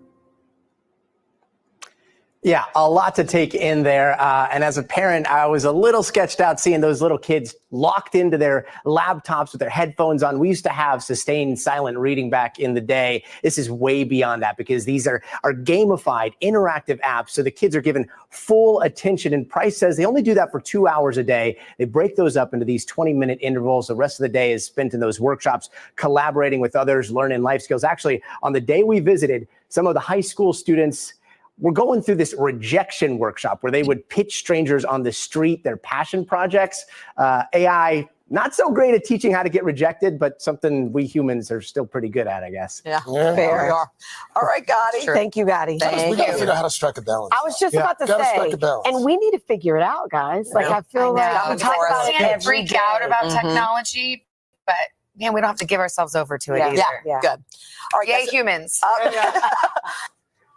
Yeah, a lot to take in there. And as a parent, I was a little sketched out seeing those little kids locked into their laptops with their headphones on. We used to have sustained silent reading back in the day. This is way beyond that because these are gamified, interactive apps. So the kids are given full attention. And Price says they only do that for 2 hours a day. They break those up into these 20-minute intervals. The rest of the day is spent in those workshops, collaborating with others, learning life skills. Actually, on the day we visited, some of the high school students we're going through this rejection workshop where they would pitch strangers on the street their passion projects. AI, not so great at teaching how to get rejected, but something we humans are still pretty good at, I guess. Yeah, fair. All right, Gotti. Sure. Thank you, Gotti. We got to figure out how to strike a balance. I was just about to say, and we need to figure it out, guys. Like, I feel like we talk about it can't every freak out day. about technology, but man, we don't have to give ourselves over to it either. Yeah, good. All right, Yay, humans.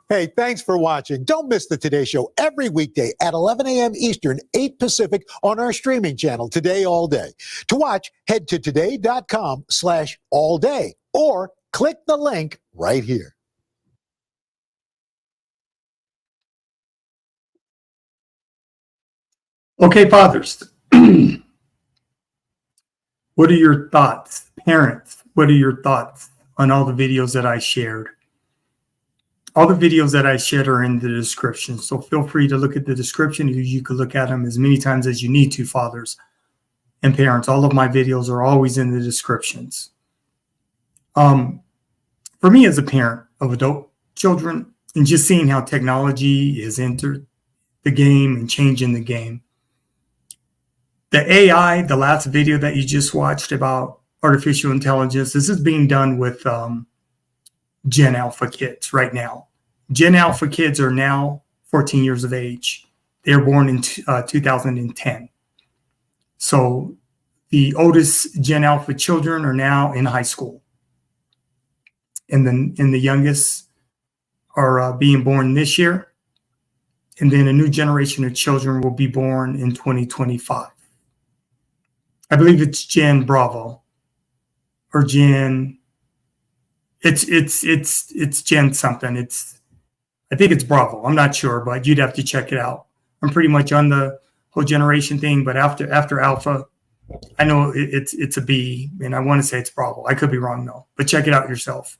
Hey, thanks for watching. Don't miss the Today Show every weekday at 11 a.m. Eastern, 8 Pacific on our streaming channel, Today All Day. To watch, head to today.com/allday or click the link right here. Okay, fathers, what are your thoughts? Parents, what are your thoughts on all the videos that I shared? All the videos that I shared are in the description, so feel free to look at the description. You can look at them as many times as you need to, fathers and parents. All of my videos are always in the descriptions. For me as a parent of adult children, and just seeing how technology has entered the game and changing the game, the AI, the last video that you just watched about artificial intelligence, this is being done with Gen Alpha kids right now. Gen Alpha kids are now 14 years of age. They were born in 2010. So the oldest Gen Alpha children are now in high school. And the youngest are being born this year. And then a new generation of children will be born in 2025. I believe it's Gen Bravo or Gen. It's Gen something. I think it's Bravo. I'm not sure, but you'd have to check it out. I'm pretty much on the whole generation thing, but after Alpha, I know it's a B, and I want to say it's Bravo. I could be wrong though, but check it out yourself.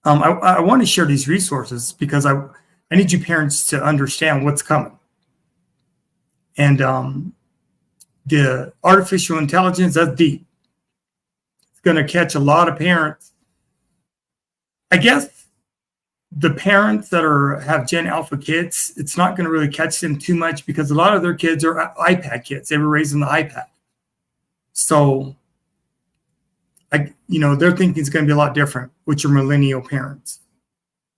I want to share these resources because I need you parents to understand what's coming. And the artificial intelligence, that's deep. It's going to catch a lot of parents. I guess the parents that have Gen Alpha kids, it's not going to really catch them too much because a lot of their kids are iPad kids. They were raised on the iPad. So, their thinking is going to be a lot different with your millennial parents.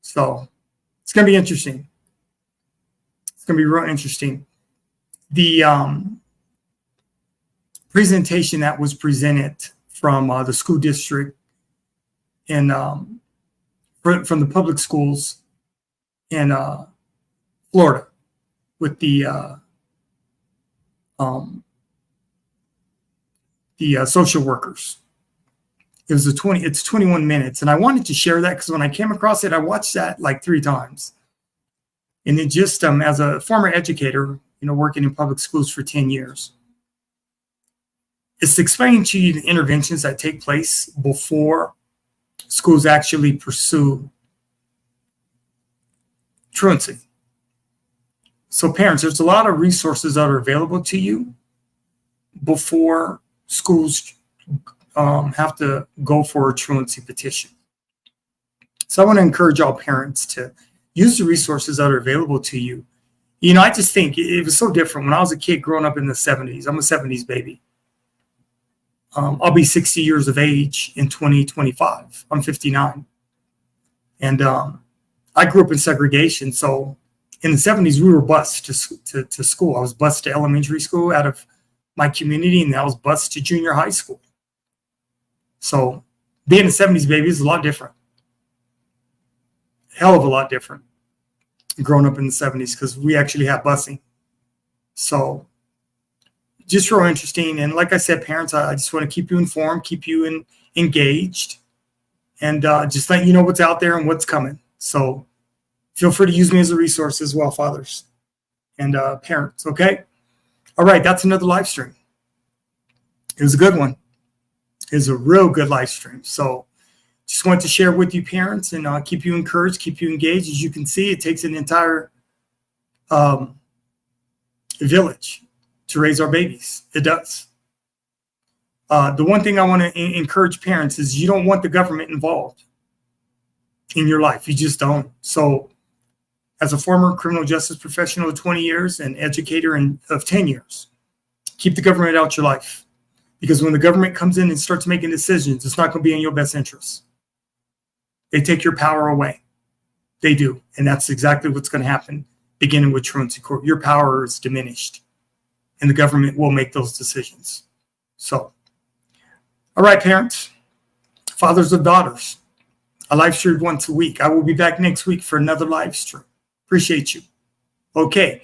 So it's going to be interesting. It's going to be real interesting. The presentation that was presented from the school district and from the public schools in Florida with the social workers. It's 21 minutes, and I wanted to share that because when I came across it, I watched that like 3 times. And it just as a former educator, working in public schools for 10 years, it's explaining to you the interventions that take place before schools actually pursue truancy. So parents, there's a lot of resources that are available to you before schools have to go for a truancy petition. So I want to encourage all parents to use the resources that are available to you. I just think it was so different when I was a kid growing up in the 70s. I'm a 70s baby. I'll be 60 years of age in 2025. I'm 59. And I grew up in segregation. So in the 70s, we were bused to school. I was bused to elementary school out of my community, and I was bused to junior high school. So being a 70s baby is a lot different. Hell of a lot different growing up in the 70s because we actually have busing. So just real interesting. And like I said, parents, I just want to keep you informed, keep you engaged, and just let you know what's out there and what's coming. So Feel free to use me as a resource as well, fathers and parents, okay? All right, that's another live stream. It was a good one. It was a real good live stream. So just wanted to share with you parents and keep you encouraged, keep you engaged. As you can see, it takes an entire village to raise our babies. It does. The one thing I want to encourage parents is you don't want the government involved in your life. You just don't. So as a former criminal justice professional of 20 years and educator of 10 years, keep the government out your life. Because when the government comes in and starts making decisions, it's not going to be in your best interest. They take your power away. They do. And that's exactly what's going to happen, beginning with Truancy Court. Your power is diminished, and the government will make those decisions. So, all right, parents, fathers of daughters, I live stream once a week. I will be back next week for another live stream. Appreciate you. Okay,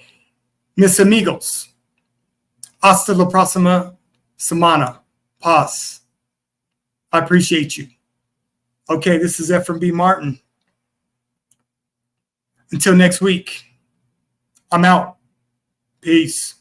mis amigos, hasta la próxima semana. Paz. I appreciate you. Okay, this is Ephraim B. Martin. Until next week, I'm out. Peace.